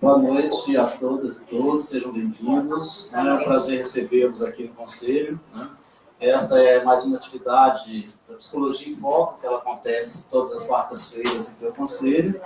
Boa noite a todas e todos, sejam bem-vindos. É um prazer recebê-los aqui no Conselho. Esta é mais uma atividade da Psicologia em Foco, que ela acontece todas as quartas-feiras aqui no Conselho.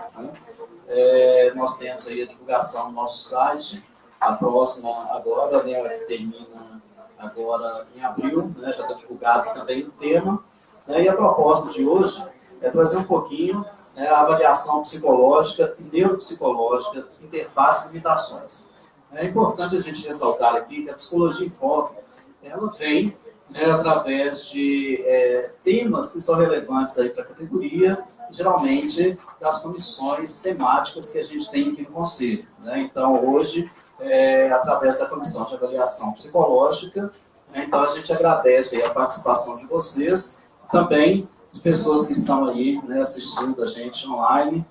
Nós temos aí a divulgação no nosso site, a próxima agora, que termina agora em abril, já está divulgado também o tema. E a proposta de hoje é trazer um pouquinho a avaliação psicológica e neuropsicológica, interface e limitações. É importante a gente ressaltar aqui que a Psicologia em Foco, ela vem através de temas que são relevantes para a categoria, geralmente das comissões temáticas que a gente tem aqui no Conselho. Então, hoje, através da Comissão de Avaliação Psicológica, então a gente agradece a participação de vocês, também as pessoas que estão aí assistindo a gente online,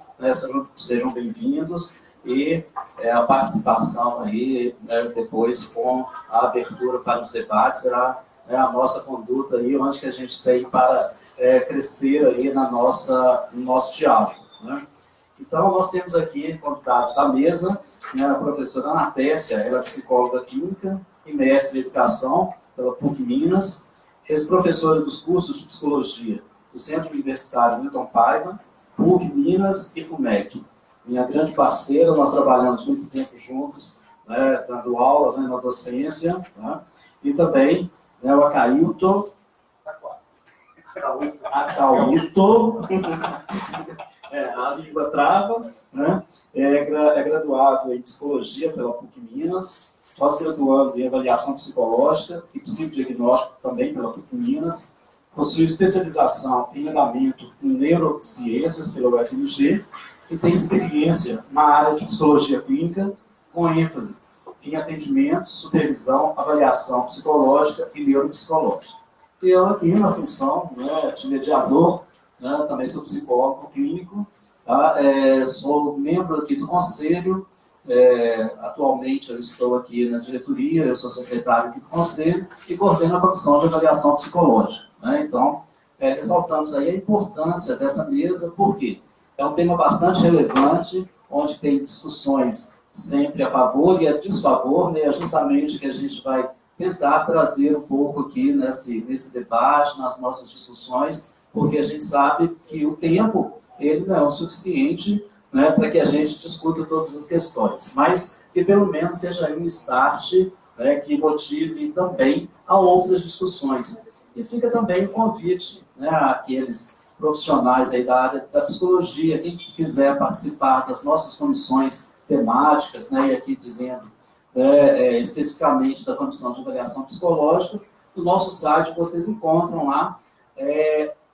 sejam bem-vindos, e a participação aí, depois com a abertura para os debates, será a nossa conduta aí, onde que a gente tem para crescer aí no nosso diálogo. Então, nós temos aqui convidados da mesa, a professora Ana Tércia, ela é psicóloga clínica e mestre em educação pela PUC Minas, ex-professora dos cursos de psicologia do Centro Universitário Milton Paiva, PUC Minas e FUMEC. Minha grande parceira, nós trabalhamos muito tempo juntos, dando aula na docência, e também o Acailton, a língua trava, é graduado em Psicologia pela PUC Minas, pós-graduando em Avaliação Psicológica e Psicodiagnóstico também pela PUC Minas, possui especialização em andamento em neurociências pela UFMG e tem experiência na área de psicologia clínica, com ênfase em atendimento, supervisão, avaliação psicológica e neuropsicológica. E eu aqui na função de mediador, também sou psicólogo clínico, sou membro aqui do Conselho, atualmente eu estou aqui na diretoria, eu sou secretário aqui do Conselho e coordeno a Comissão de Avaliação Psicológica. Então, ressaltamos aí a importância dessa mesa, porque é um tema bastante relevante, onde tem discussões sempre a favor e a desfavor, é justamente que a gente vai tentar trazer um pouco aqui nesse debate, nas nossas discussões, porque a gente sabe que o tempo ele não é o suficiente para que a gente discuta todas as questões, mas que pelo menos seja um start que motive também a outras discussões. E fica também o convite àqueles profissionais aí da área da psicologia, quem quiser participar das nossas comissões temáticas, e aqui dizendo especificamente da Comissão de Avaliação Psicológica, no nosso site vocês encontram lá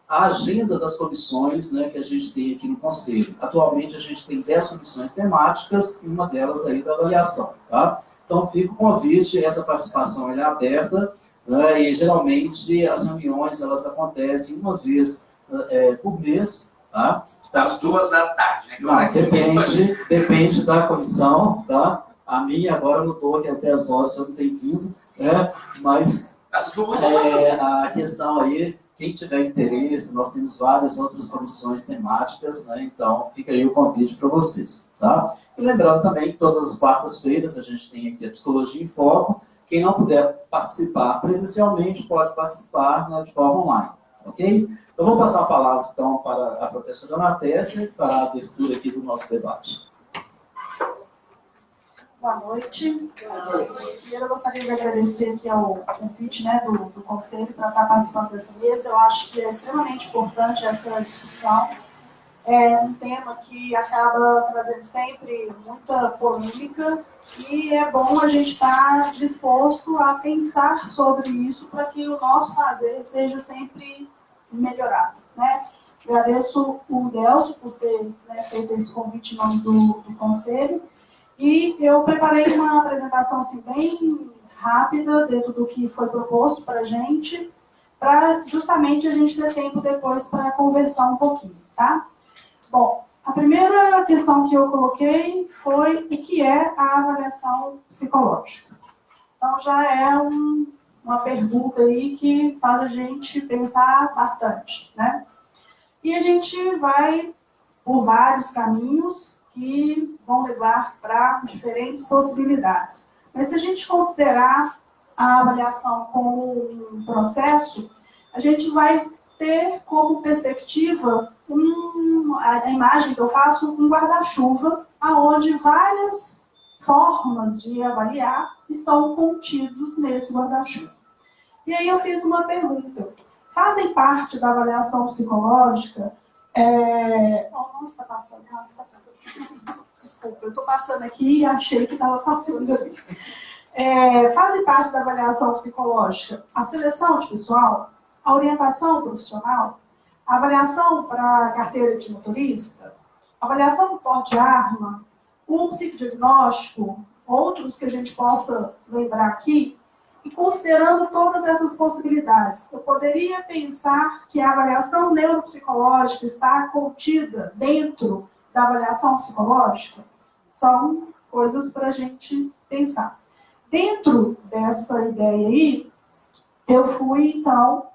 a agenda das comissões que a gente tem aqui no Conselho. Atualmente a gente tem 10 comissões temáticas e uma delas aí da avaliação. Tá? Então fica o convite, essa participação é aberta, e geralmente as reuniões elas acontecem uma vez por mês. Tá? Das 2 da tarde, né? Não, depende da comissão, tá? A minha agora mudou que às 10 horas eu não tenho 15, mas a questão aí, quem tiver interesse, nós temos várias outras comissões temáticas, então fica aí o convite para vocês. Tá? E lembrando também que todas as quartas-feiras a gente tem aqui a Psicologia em Foco. Quem não puder participar presencialmente pode participar de forma online. Ok? Então vamos passar a palavra então para a professora Ana Tércia, que fará a abertura aqui do nosso debate. Boa noite. Primeiro eu gostaria de agradecer aqui ao convite do Conselho para estar participando dessa mesa. Eu acho que é extremamente importante essa discussão. É um tema que acaba trazendo sempre muita polêmica e é bom a gente estar disposto a pensar sobre isso para que o nosso fazer seja sempre melhorado. Agradeço o Delcio por ter feito esse convite em nome do Conselho. E eu preparei uma apresentação assim, bem rápida, dentro do que foi proposto para a gente, para justamente a gente ter tempo depois para conversar um pouquinho, tá? Bom, a primeira questão que eu coloquei foi o que é a avaliação psicológica. Então, já é uma pergunta aí que faz a gente pensar bastante, E a gente vai por vários caminhos que vão levar para diferentes possibilidades. Mas se a gente considerar a avaliação como um processo, a gente vai ter como perspectiva a imagem que eu faço, um guarda-chuva, onde várias formas de avaliar estão contidos nesse guarda-chuva. E aí eu fiz uma pergunta. Fazem parte da avaliação psicológica... não está passando, não está passando. Desculpa, eu estou passando aqui e achei que estava passando ali. Fazem parte da avaliação psicológica a seleção de pessoal, a orientação profissional, a avaliação para a carteira de motorista, a avaliação do porte de arma, o psicodiagnóstico, outros que a gente possa lembrar aqui, e considerando todas essas possibilidades, eu poderia pensar que a avaliação neuropsicológica está contida dentro da avaliação psicológica? São coisas para a gente pensar. Dentro dessa ideia aí, eu fui, então,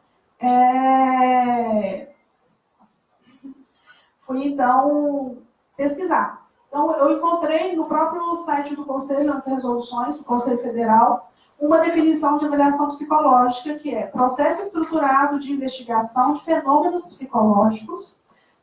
pesquisar. Então, eu encontrei no próprio site do Conselho, nas resoluções do Conselho Federal, uma definição de avaliação psicológica, que é processo estruturado de investigação de fenômenos psicológicos,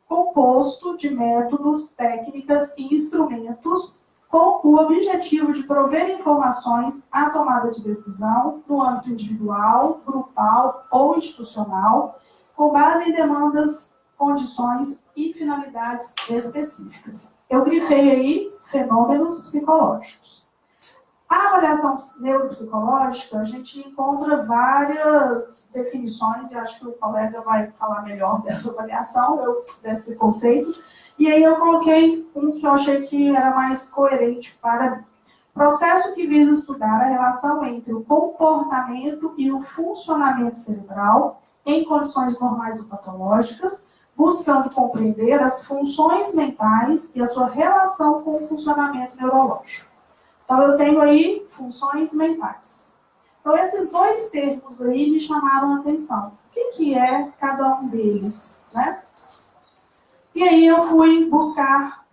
composto de métodos, técnicas e instrumentos, com o objetivo de prover informações à tomada de decisão no âmbito individual, grupal ou institucional, com base em demandas, condições e finalidades específicas. Eu grifei aí fenômenos psicológicos. A avaliação neuropsicológica, a gente encontra várias definições, e acho que o colega vai falar melhor dessa avaliação, desse conceito, e aí eu coloquei um que eu achei que era mais coerente para mim. Processo que visa estudar a relação entre o comportamento e o funcionamento cerebral em condições normais ou patológicas, buscando compreender as funções mentais e a sua relação com o funcionamento neurológico. Então, eu tenho aí funções mentais. Então, esses dois termos aí me chamaram a atenção. O que é cada um deles, né? E aí eu fui buscar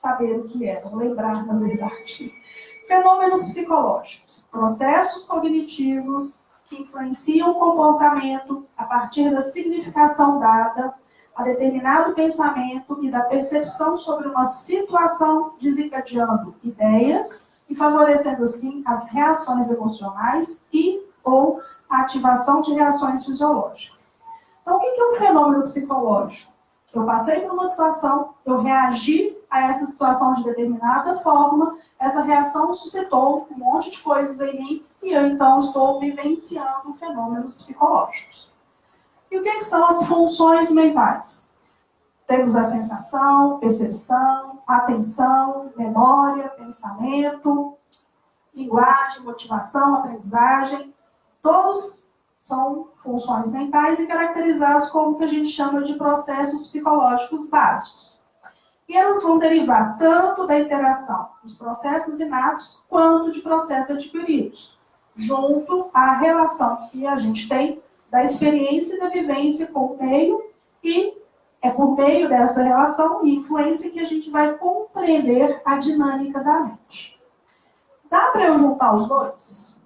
saber o que era, lembrar, na verdade. Fenômenos psicológicos, processos cognitivos que influenciam o comportamento a partir da significação dada a determinado pensamento e da percepção sobre uma situação, desencadeando ideias e favorecendo, assim, as reações emocionais e ou a ativação de reações fisiológicas. Então, o que é um fenômeno psicológico? Eu passei por uma situação, eu reagi a essa situação de determinada forma, essa reação suscitou um monte de coisas em mim e eu, então, estou vivenciando fenômenos psicológicos. E o que são as funções mentais? Temos a sensação, percepção, atenção, memória, pensamento, linguagem, motivação, aprendizagem. Todos são funções mentais e caracterizados como o que a gente chama de processos psicológicos básicos. E elas vão derivar tanto da interação dos processos inatos quanto de processos adquiridos, junto à relação que a gente tem da experiência e da vivência com o meio, e é por meio dessa relação e influência que a gente vai compreender a dinâmica da mente. Dá para eu juntar os dois?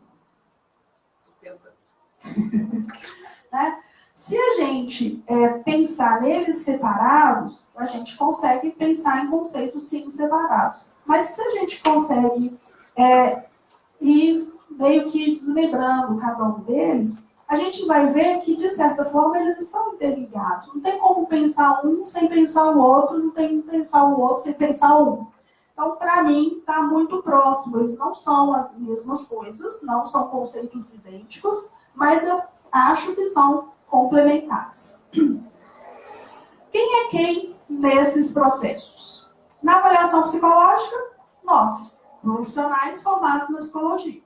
Né? Se a gente pensar neles separados, a gente consegue pensar em conceitos sim separados. Mas se a gente consegue ir meio que desmembrando cada um deles, a gente vai ver que, de certa forma, eles estão interligados. Não tem como pensar um sem pensar o outro, não tem como pensar o outro sem pensar um. Então, para mim, está muito próximo. Eles não são as mesmas coisas, não são conceitos idênticos, mas eu acho que são complementares. Quem é quem nesses processos? Na avaliação psicológica, nós, profissionais formados na psicologia.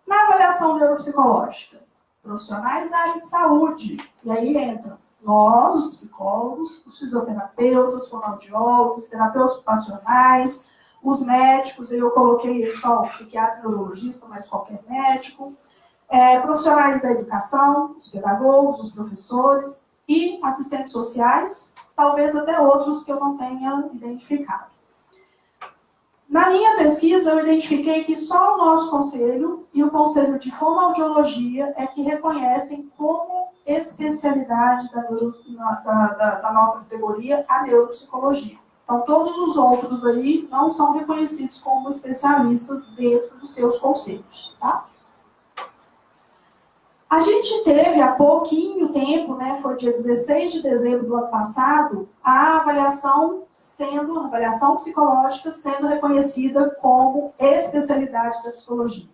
Na avaliação neuropsicológica, profissionais da área de saúde. E aí entram nós, os psicólogos, os fisioterapeutas, fonoaudiólogos, terapeutas ocupacionais, os médicos, eu coloquei só o psiquiatra e neurologista, mas qualquer médico, profissionais da educação, os pedagogos, os professores e assistentes sociais, talvez até outros que eu não tenha identificado. Na minha pesquisa, eu identifiquei que só o nosso conselho e o Conselho de Fonoaudiologia é que reconhecem como especialidade da nossa categoria a neuropsicologia. Então, todos os outros aí não são reconhecidos como especialistas dentro dos seus conselhos, tá? A gente teve há pouquinho tempo, né, foi dia 16 de dezembro do ano passado, a avaliação psicológica sendo reconhecida como especialidade da psicologia.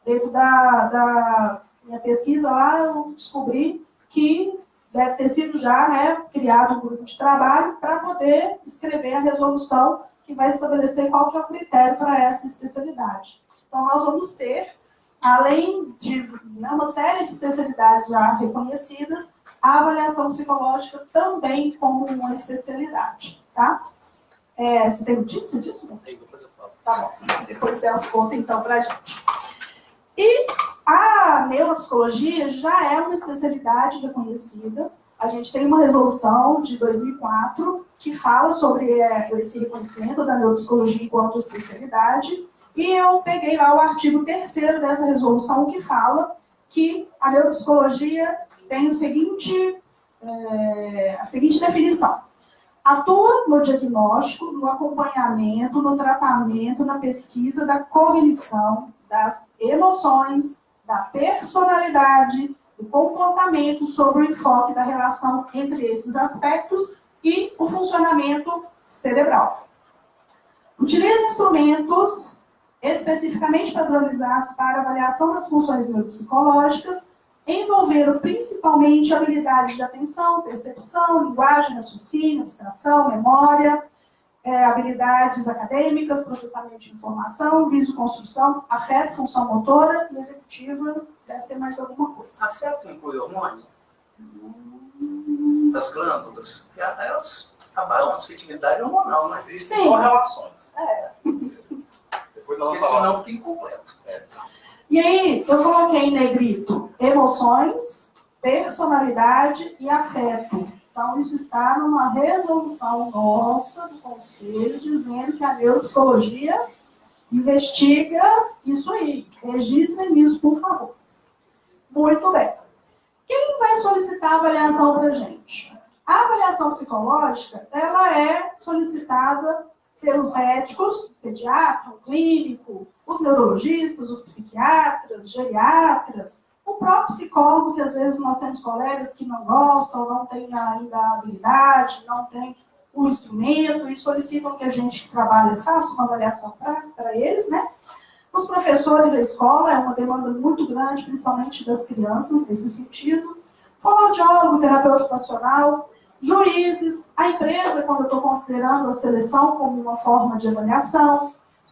Dentro da minha pesquisa lá, eu descobri que deve ter sido já, né, criado um grupo de trabalho para poder escrever a resolução que vai estabelecer qual que é o critério para essa especialidade. Então, nós vamos ter, além de uma série de especialidades já reconhecidas, a avaliação psicológica também como uma especialidade, tá? Você tem notícia disso? Não tem, depois eu falo. Tá bom, depois der as contas então pra gente. E a neuropsicologia já é uma especialidade reconhecida. A gente tem uma resolução de 2004 que fala sobre esse reconhecimento da neuropsicologia enquanto especialidade. E eu peguei lá o artigo 3º dessa resolução que fala que a neuropsicologia tem a seguinte definição. Atua no diagnóstico, no acompanhamento, no tratamento, na pesquisa da cognição, das emoções, da personalidade, do comportamento sobre o enfoque da relação entre esses aspectos e o funcionamento cerebral. Utiliza instrumentos especificamente padronizados para avaliação das funções neuropsicológicas, envolvendo principalmente habilidades de atenção, percepção, linguagem, raciocínio, abstração, memória, habilidades acadêmicas, processamento de informação, visoconstrução, afeto, função motora e executiva, deve ter mais alguma coisa. Afeto inclui hormônio? Das glândulas? Porque elas trabalham as afetividade hormonal, não existem Sim. correlações. Depois Porque senão fica incompleto. E aí, eu coloquei em negrito emoções, personalidade e afeto. Então, isso está numa resolução nossa do Conselho, dizendo que a neuropsicologia investiga isso aí. Registrem isso, por favor. Muito bem. Quem vai solicitar a avaliação para a gente? A avaliação psicológica, ela é solicitada pelos médicos, pediatra, o clínico, os neurologistas, os psiquiatras, geriatras, o próprio psicólogo, que às vezes nós temos colegas que não gostam, não têm ainda a habilidade, não têm o instrumento e solicitam que a gente que trabalha faça uma avaliação para eles, né? Os professores da escola, é uma demanda muito grande, principalmente das crianças, nesse sentido. Fonoaudiólogo, terapeuta ocupacional, juízes, a empresa, quando eu estou considerando a seleção como uma forma de avaliação,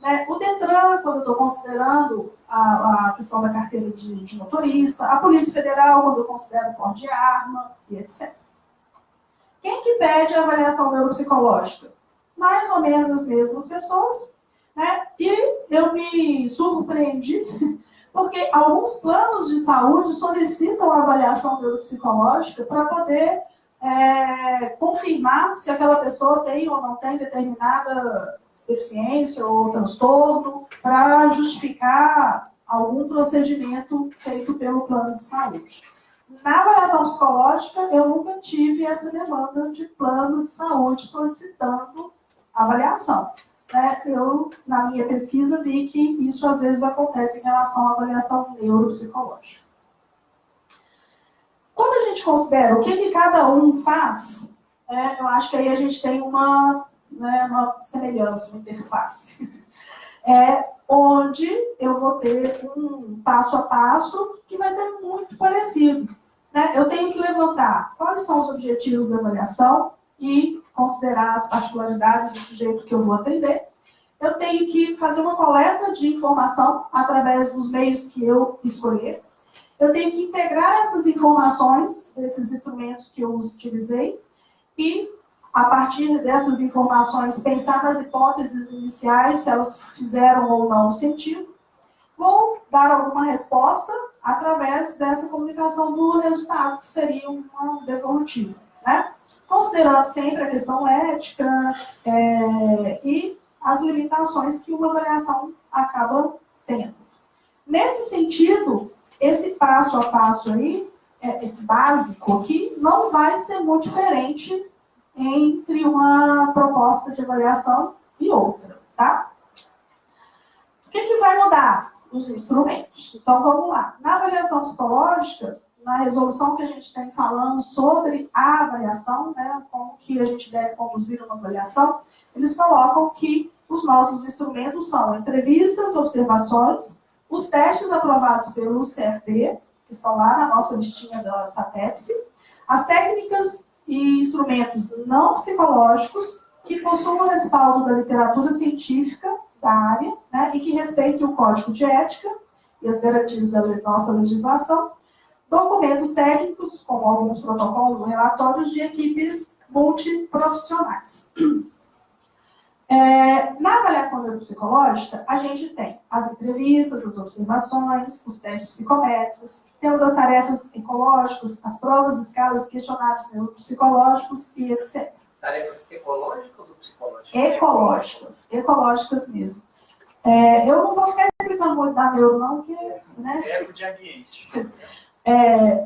né? O Detran, quando eu estou considerando a questão da carteira de motorista, a Polícia Federal, quando eu considero o porte de arma, e etc. Quem que pede a avaliação neuropsicológica? Mais ou menos as mesmas pessoas, né? E eu me surpreendi, porque alguns planos de saúde solicitam a avaliação neuropsicológica para poder confirmar se aquela pessoa tem ou não tem determinada deficiência ou transtorno, para justificar algum procedimento feito pelo plano de saúde. Na avaliação psicológica, eu nunca tive essa demanda de plano de saúde solicitando avaliação. Eu, na minha pesquisa, vi que isso às vezes acontece em relação à avaliação neuropsicológica. Quando a gente considera o que cada um faz, eu acho que aí a gente tem uma semelhança, uma interface. Onde eu vou ter um passo a passo que vai ser muito parecido. Eu tenho que levantar quais são os objetivos da avaliação e considerar as particularidades do sujeito que eu vou atender. Eu tenho que fazer uma coleta de informação através dos meios que eu escolher. Eu tenho que integrar essas informações, esses instrumentos que eu utilizei, e, a partir dessas informações, pensar nas hipóteses iniciais, se elas fizeram ou não sentido. Vou dar alguma resposta através dessa comunicação do resultado, que seria uma devolutiva, né? considerando sempre a questão ética e as limitações que uma avaliação acaba tendo. Nesse sentido, esse passo a passo aí, esse básico aqui, não vai ser muito diferente entre uma proposta de avaliação e outra, tá? O que vai mudar? Os instrumentos. Então, vamos lá. Na avaliação psicológica, na resolução que a gente tem falando sobre a avaliação, né, como que a gente deve conduzir uma avaliação, eles colocam que os nossos instrumentos são entrevistas, observações, os testes aprovados pelo CFP, que estão lá na nossa listinha da SATEPS, as técnicas e instrumentos não psicológicos que possuam o respaldo da literatura científica da área, né, e que respeitem o código de ética e as garantias da nossa legislação, documentos técnicos, como alguns protocolos ou relatórios de equipes multiprofissionais. Na avaliação neuropsicológica, a gente tem as entrevistas, as observações, os testes psicométricos, temos as tarefas ecológicas, as provas, escalas, questionários neuropsicológicos e etc. Tarefas ecológicas ou psicológicas? Ecológicas, ecológicas mesmo. Eu não vou ficar explicando muito da neuro, não, porque... Né? De ambiente.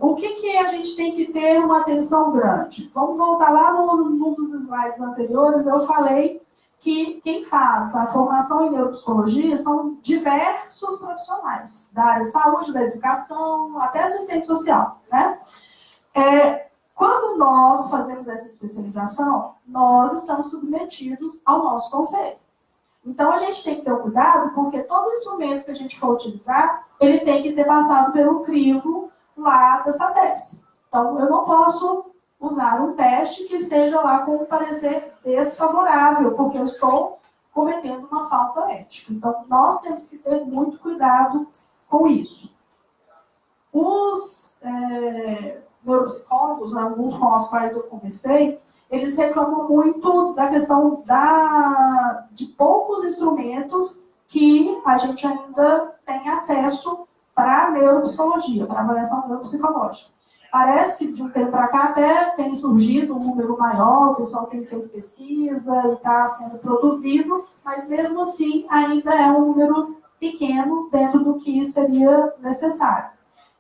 O que a gente tem que ter uma atenção grande? Vamos voltar lá num dos slides anteriores, eu falei que quem faz a formação em neuropsicologia são diversos profissionais da área de saúde, da educação, até assistente social, né? Quando nós fazemos essa especialização, nós estamos submetidos ao nosso conselho. Então, a gente tem que ter um cuidado, porque todo instrumento que a gente for utilizar, ele tem que ter passado pelo crivo lá da SATEPS. Então, eu não posso usar um teste que esteja lá com um parecer desfavorável, porque eu estou cometendo uma falta ética. Então, nós temos que ter muito cuidado com isso. Os neuropsicólogos, alguns com os quais eu conversei, eles reclamam muito da questão de poucos instrumentos que a gente ainda tem acesso para a neuropsicologia, para a avaliação neuropsicológica. Parece que de um tempo para cá até tem surgido um número maior, o pessoal tem feito pesquisa e está sendo produzido, mas mesmo assim ainda é um número pequeno dentro do que seria necessário.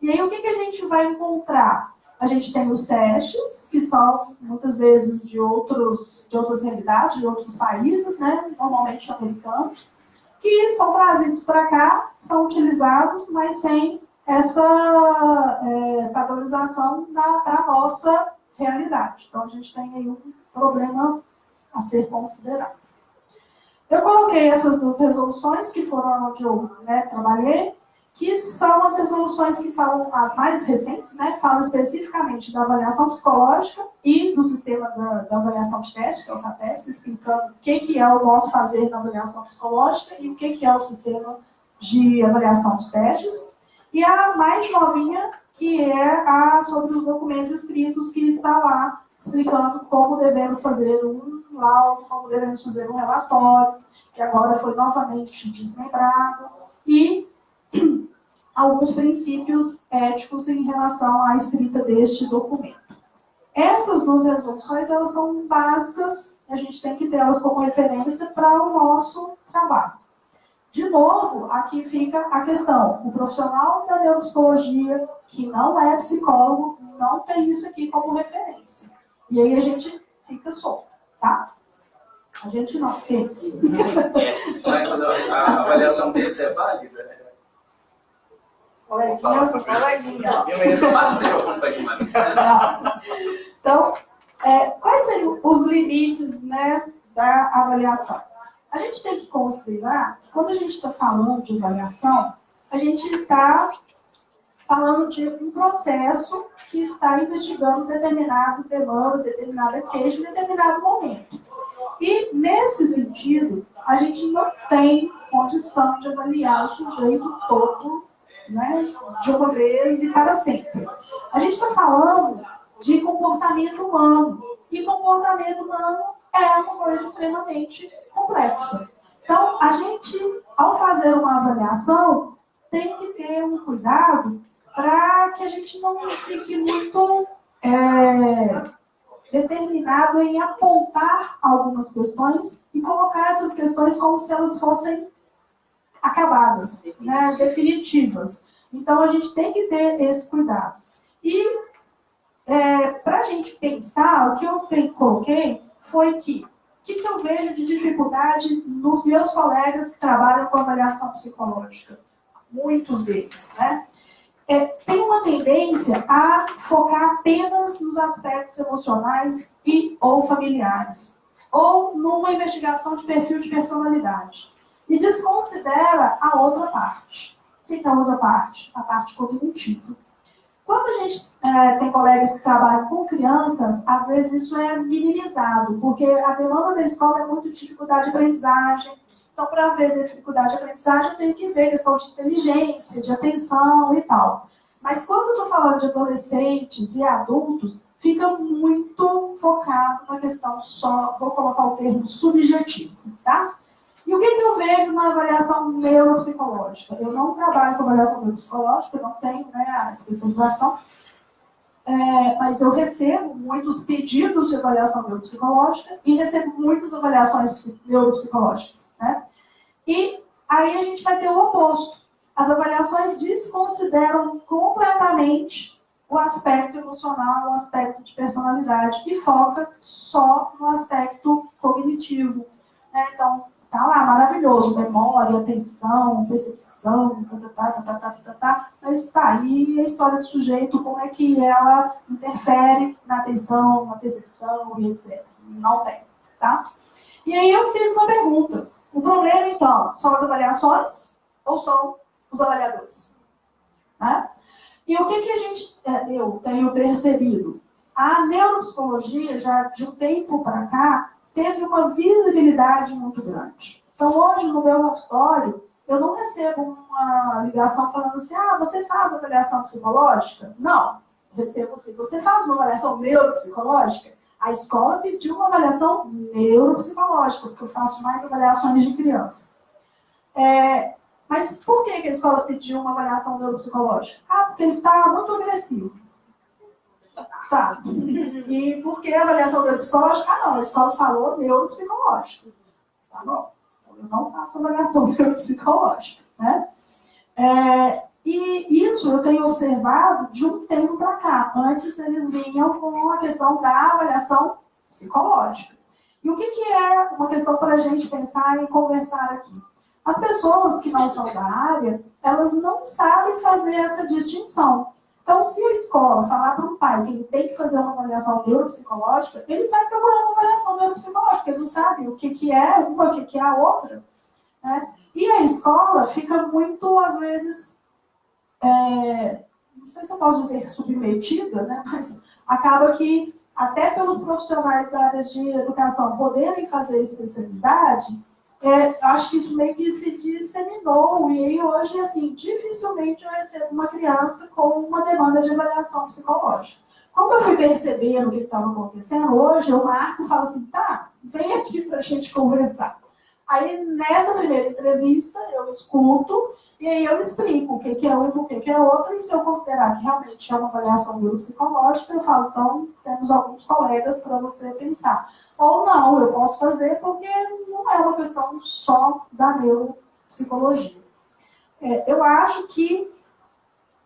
E aí o que a gente vai encontrar? A gente tem os testes, que são muitas vezes de outras realidades, de outros países, né? Normalmente americanos, que são trazidos para cá, são utilizados, mas sem essa padronização para a nossa realidade. Então, a gente tem aí um problema a ser considerado. Eu coloquei essas duas resoluções, que foram onde eu trabalhei, que são as resoluções que falam, as mais recentes, né, que falam especificamente da avaliação psicológica e do sistema da avaliação de teste, que é o SATEPS, explicando o que é o nosso fazer na avaliação psicológica e o que é o sistema de avaliação de testes. E a mais novinha, que é a sobre os documentos escritos, que está lá explicando como devemos fazer um laudo, como devemos fazer um relatório, que agora foi novamente desmembrado, e alguns princípios éticos em relação à escrita deste documento. Essas duas resoluções, elas são básicas, a gente tem que tê-las como referência para o nosso trabalho. De novo, aqui fica a questão, o profissional da neuropsicologia, que não é psicólogo, não tem isso aqui como referência. E aí a gente fica solto, tá? A gente não tem. Mas a avaliação deles é válida, né? Coleguinha. Passa o microfone para Guimarães. Então, quais seriam os limites, né, da avaliação? A gente tem que considerar que quando a gente está falando de avaliação, a gente está falando de um processo que está investigando determinado demanda, determinada queixa em determinado momento. E, nesse sentido, a gente não tem condição de avaliar o sujeito todo, né, de uma vez e para sempre. A gente está falando de comportamento humano. E comportamento humano é uma coisa extremamente complexa. Então, a gente, ao fazer uma avaliação, tem que ter um cuidado para que a gente não fique muito determinado em apontar algumas questões e colocar essas questões como se elas fossem acabadas, né, definitivas. Então, a gente tem que ter esse cuidado. E, para a gente pensar, o que eu coloquei foi que o que eu vejo de dificuldade nos meus colegas que trabalham com avaliação psicológica? Muitos deles, né? Tem uma tendência a focar apenas nos aspectos emocionais e ou familiares, ou numa investigação de perfil de personalidade, e desconsidera a outra parte. O que é a outra parte? A parte cognitiva. Quando a gente tem colegas que trabalham com crianças, às vezes isso é minimizado, porque a demanda da escola é muito de dificuldade de aprendizagem. Então, para ver dificuldade de aprendizagem, eu tenho que ver questão de inteligência, de atenção e tal. Mas quando eu estou falando de adolescentes e adultos, fica muito focado na questão só, vou colocar o termo subjetivo, tá? E o que eu vejo na avaliação neuropsicológica? Eu não trabalho com avaliação neuropsicológica, eu não tenho, né, a especialização, mas eu recebo muitos pedidos de avaliação neuropsicológica e recebo muitas avaliações neuropsicológicas, né? E aí a gente vai ter o oposto. As avaliações desconsideram completamente o aspecto emocional, o aspecto de personalidade e foca só no aspecto cognitivo, né? Então, tá lá, maravilhoso, memória, atenção, percepção, mas tá aí a história do sujeito, como é que ela interfere na atenção, na percepção e etc. Não tem, tá? E aí eu fiz uma pergunta. O problema, então, são as avaliações ou são os avaliadores? Né? E o que a gente, eu tenho percebido? A neuropsicologia, já de um tempo para cá, teve uma visibilidade muito grande. Então, hoje, no meu consultório, eu não recebo uma ligação falando assim, você faz avaliação psicológica? Não. Recebo assim, você faz uma avaliação neuropsicológica? A escola pediu uma avaliação neuropsicológica, porque eu faço mais avaliações de criança. Mas por que a escola pediu uma avaliação neuropsicológica? Porque ele está muito agressivo. Tá. E por que a avaliação neuropsicológica? Não, a escola falou neuropsicológica. Tá bom. Então, eu não faço avaliação neuropsicológica, né? E isso eu tenho observado de um tempo para cá. Antes eles vinham com a questão da avaliação psicológica. E o que é uma questão para a gente pensar e conversar aqui? As pessoas que não são da área, elas não sabem fazer essa distinção. Então, se a escola falar para o pai que ele tem que fazer uma avaliação neuropsicológica, ele vai procurar uma avaliação neuropsicológica, ele não sabe o que é uma, o que é a outra. Né? E a escola fica muito, às vezes, não sei se eu posso dizer submetida, né? Mas acaba que, até pelos profissionais da área de educação poderem fazer especialidade, acho que isso meio que se disseminou, e aí hoje, assim, dificilmente eu recebo uma criança com uma demanda de avaliação psicológica. Como eu fui percebendo o que estava acontecendo, hoje eu marco e falo assim, tá, vem aqui para a gente conversar. Aí, nessa primeira entrevista, eu escuto, e aí eu explico o que é um, o que é outro, e se eu considerar que realmente é uma avaliação neuropsicológica, eu falo, então, temos alguns colegas para você pensar. Ou não, eu posso fazer porque não é uma questão só da neuropsicologia. Eu acho que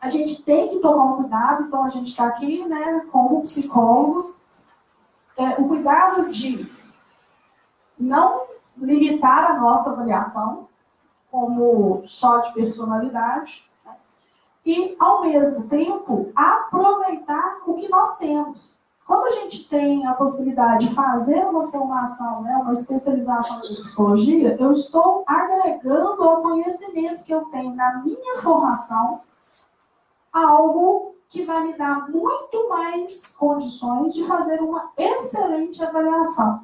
a gente tem que tomar um cuidado, então a gente está aqui, né, como psicólogos, o cuidado de não limitar a nossa avaliação como só de personalidade, né, e, ao mesmo tempo, aproveitar o que nós temos. Quando a gente tem a possibilidade de fazer uma formação, né, uma especialização em psicologia, eu estou agregando ao conhecimento que eu tenho na minha formação algo que vai me dar muito mais condições de fazer uma excelente avaliação.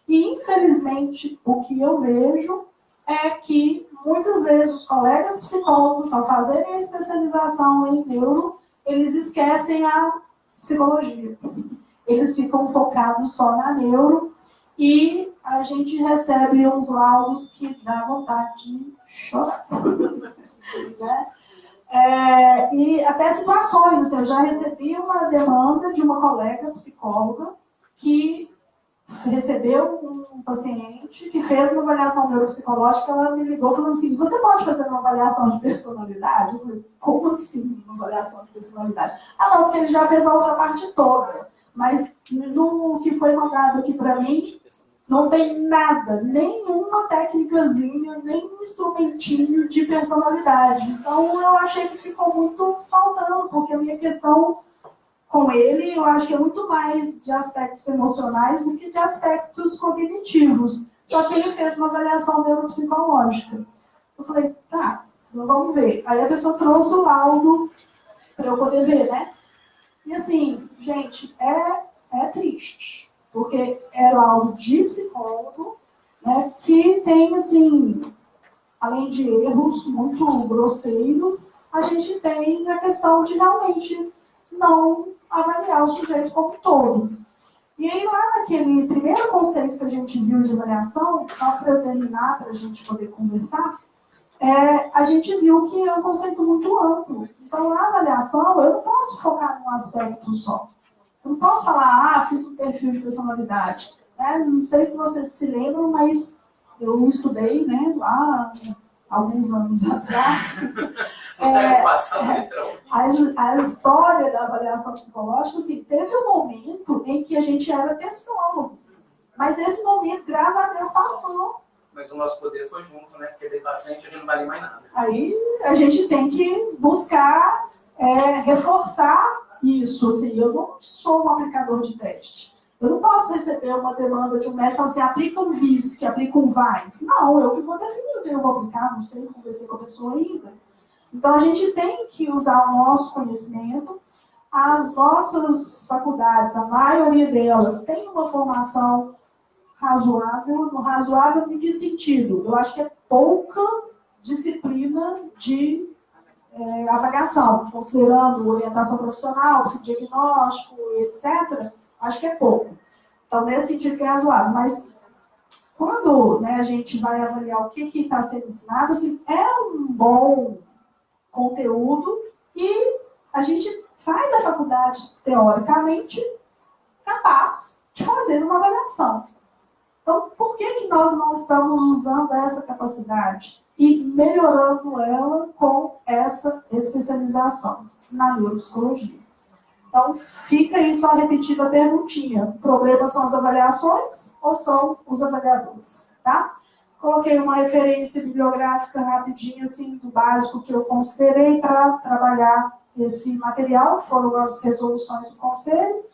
E, infelizmente, o que eu vejo é que, muitas vezes, os colegas psicólogos, ao fazerem a especialização em neuro, eles esquecem a psicologia. Eles ficam focados só na neuro e a gente recebe uns laudos que dá vontade de chorar. Né? E até situações, assim, eu já recebi uma demanda de uma colega psicóloga que recebeu um paciente que fez uma avaliação neuropsicológica. Ela me ligou falando assim: você pode fazer uma avaliação de personalidade? Eu falei: como assim uma avaliação de personalidade? Ah, não, porque ele já fez a outra parte toda. Mas no que foi mandado aqui para mim, não tem nada, nenhuma técnicazinha, nem um instrumentinho de personalidade. Então, eu achei que ficou muito faltando, porque a minha questão com ele, eu acho que é muito mais de aspectos emocionais do que de aspectos cognitivos. Só que ele fez uma avaliação neuropsicológica. Eu falei: tá, então vamos ver. Aí a pessoa trouxe o laudo para eu poder ver, né? E assim, gente, é triste. Porque é laudo de psicólogo, né, que tem, assim, além de erros muito grosseiros, a gente tem a questão de realmente não avaliar o sujeito como um todo. E aí, lá naquele primeiro conceito que a gente viu de avaliação, só para eu terminar, para a gente poder conversar, a gente viu que é um conceito muito amplo. Então, na avaliação, eu não posso focar num aspecto só. Eu não posso falar: fiz um perfil de personalidade. Não sei se vocês se lembram, mas eu estudei, né, lá alguns anos atrás. No século passado, então. A história da avaliação psicológica, assim, teve um momento em que a gente era testôlogo. Mas esse momento, graças a Deus, passou. Mas o nosso poder foi junto, né? Porque daí pra frente a gente não vale mais nada. Aí a gente tem que buscar reforçar isso. Assim, eu não sou um aplicador de teste. Eu não posso receber uma demanda de um médico e falar assim: aplica um VISC, aplica um VAIS. Não, eu que vou definir o que eu vou aplicar, não sei, conversei com a pessoa ainda. Então, a gente tem que usar o nosso conhecimento. As nossas faculdades, a maioria delas, tem uma formação razoável. No razoável, em que sentido? Eu acho que é pouca disciplina de avaliação, considerando orientação profissional, psicodiagnóstico, etc., acho que é pouco. Então, nesse sentido que é razoável. Mas, quando, né, a gente vai avaliar o que está sendo ensinado, assim, é um bom conteúdo e a gente sai da faculdade, teoricamente, capaz de fazer uma avaliação. Então, por que nós não estamos usando essa capacidade e melhorando ela com essa especialização na neuropsicologia? Então, fica aí só repetindo a perguntinha: o problema são as avaliações ou são os avaliadores? Tá? Coloquei uma referência bibliográfica rapidinha, assim, do básico que eu considerei para trabalhar esse material. Foram as resoluções do Conselho,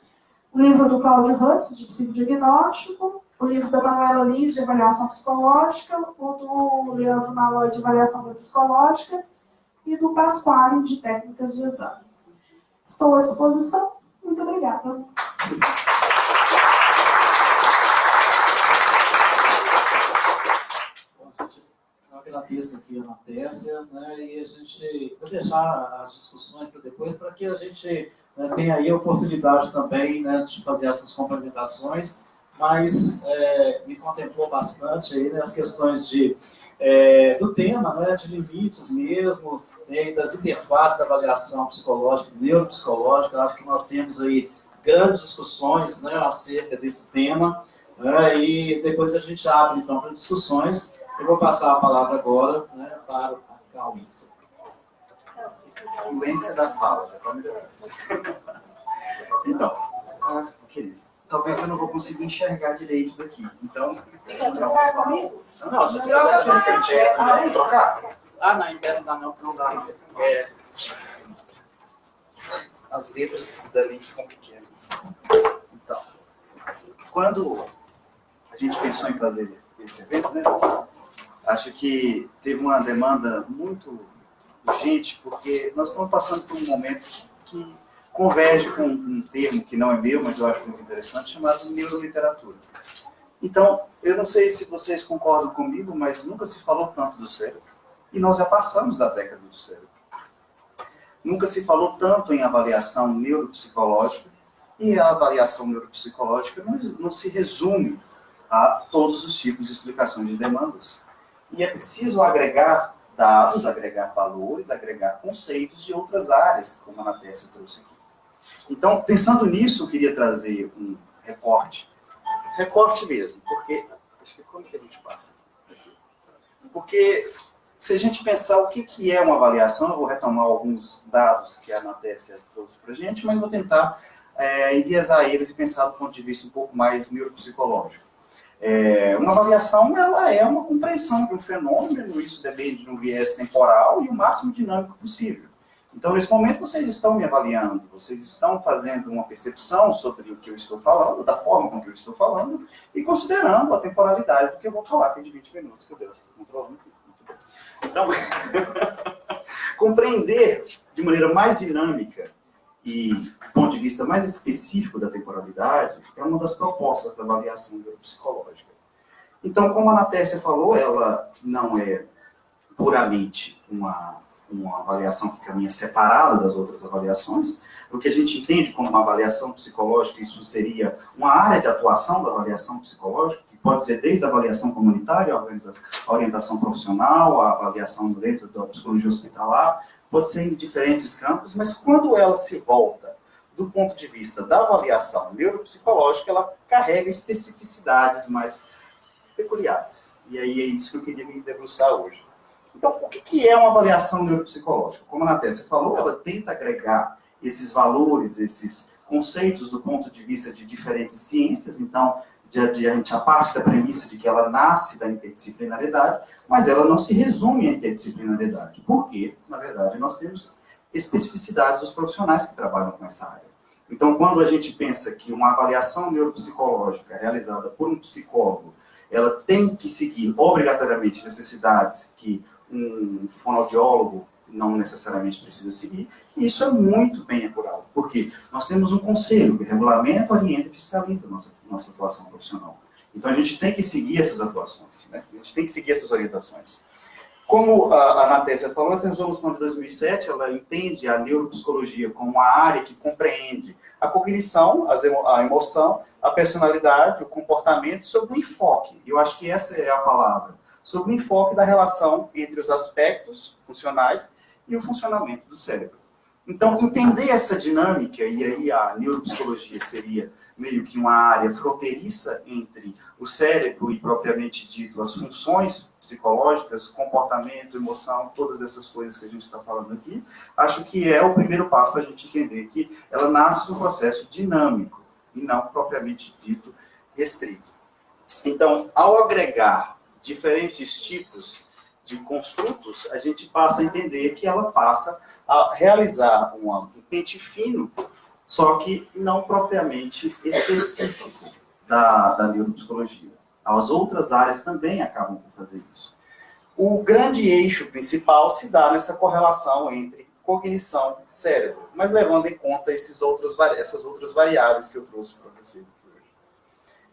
o livro do Cláudio Hutz, de psicodiagnóstico, o livro da Manuela Lins, de avaliação psicológica, o do Leandro Malloy, de avaliação psicológica, e do Pasquale, de técnicas de exame. Estou à disposição. Muito obrigada. Eu agradeço aqui a Natécia, né, e a gente vai deixar as discussões para depois, para que a gente tenha aí a oportunidade também, né, de fazer essas complementações, mas me contemplou bastante aí, né, as questões do tema, né, de limites mesmo, das interfaces da avaliação psicológica, neuropsicológica. Acho que nós temos aí grandes discussões, né, acerca desse tema, né, e depois a gente abre então para discussões. Eu vou passar a palavra agora, né, para o Calmito. Fluência da fala, já está melhorando. Então, querido, talvez eu não vou conseguir enxergar direito daqui. Então, Não, se você quiser aqui na frente. Vamos trocar? Não, em pé não dá não. Não dá. As letras dali ficam pequenas. Então, quando a gente pensou em fazer esse evento, né, acho que teve uma demanda muito urgente, porque nós estamos passando por um momento que converge com um termo que não é meu, mas eu acho muito interessante, chamado neuroliteratura. Então, eu não sei se vocês concordam comigo, mas nunca se falou tanto do cérebro. E nós já passamos da década do cérebro. Nunca se falou tanto em avaliação neuropsicológica, e a avaliação neuropsicológica não se resume a todos os tipos de explicações de demandas. E é preciso agregar dados, agregar valores, agregar conceitos de outras áreas, como a Natécia trouxe aqui. Então, pensando nisso, eu queria trazer um recorte. Recorte mesmo, porque... Acho que como que a gente passa? Porque se a gente pensar o que é uma avaliação, eu vou retomar alguns dados que a Anatécia trouxe para a gente, mas vou tentar enviesar eles e pensar do ponto de vista um pouco mais neuropsicológico. Uma avaliação, ela é uma compreensão de um fenômeno, isso depende de um viés temporal e o máximo dinâmico possível. Então, nesse momento, vocês estão me avaliando, vocês estão fazendo uma percepção sobre o que eu estou falando, da forma com que eu estou falando, e considerando a temporalidade do que eu vou falar, que é de 20 minutos, que eu Deus, controlando aqui. Então, compreender de maneira mais dinâmica e do ponto de vista mais específico da temporalidade é uma das propostas da avaliação neuropsicológica. Então, como a Anatécia falou, ela não é puramente uma avaliação que caminha separada das outras avaliações. O que a gente entende como uma avaliação psicológica, isso seria uma área de atuação da avaliação psicológica, que pode ser desde a avaliação comunitária, a orientação profissional, a avaliação dentro da psicologia hospitalar, pode ser em diferentes campos, mas quando ela se volta do ponto de vista da avaliação neuropsicológica, ela carrega especificidades mais peculiares. E aí é isso que eu queria me debruçar hoje. Então, o que é uma avaliação neuropsicológica? Como a Anatécia falou, ela tenta agregar esses valores, esses conceitos do ponto de vista de diferentes ciências. Então, a gente parte da premissa de que ela nasce da interdisciplinariedade, mas ela não se resume à interdisciplinariedade. Porque, na verdade, nós temos especificidades dos profissionais que trabalham com essa área. Então, quando a gente pensa que uma avaliação neuropsicológica realizada por um psicólogo, ela tem que seguir obrigatoriamente necessidades que um fonoaudiólogo não necessariamente precisa seguir, e isso é muito bem apurado, porque nós temos um conselho que regulamenta, orienta e fiscaliza a nossa atuação profissional. Então a gente tem que seguir essas atuações, né? A gente tem que seguir essas orientações. Como a Anatécia falou, essa resolução de 2007, ela entende a neuropsicologia como uma área que compreende a cognição, a emoção, a personalidade, o comportamento, sob o enfoque. E eu acho que essa é a palavra. Sobre o enfoque da relação entre os aspectos funcionais e o funcionamento do cérebro. Então, entender essa dinâmica, e aí a neuropsicologia seria meio que uma área fronteiriça entre o cérebro e, propriamente dito, as funções psicológicas, comportamento, emoção, todas essas coisas que a gente está falando aqui, acho que é o primeiro passo para a gente entender que ela nasce de um processo dinâmico e não propriamente dito restrito. Então, ao agregar diferentes tipos de construtos, a gente passa a entender que ela passa a realizar um pente fino, só que não propriamente específico da neuropsicologia. As outras áreas também acabam por fazer isso. O grande eixo principal se dá nessa correlação entre cognição e cérebro, mas levando em conta essas outras variáveis que eu trouxe para vocês aqui hoje.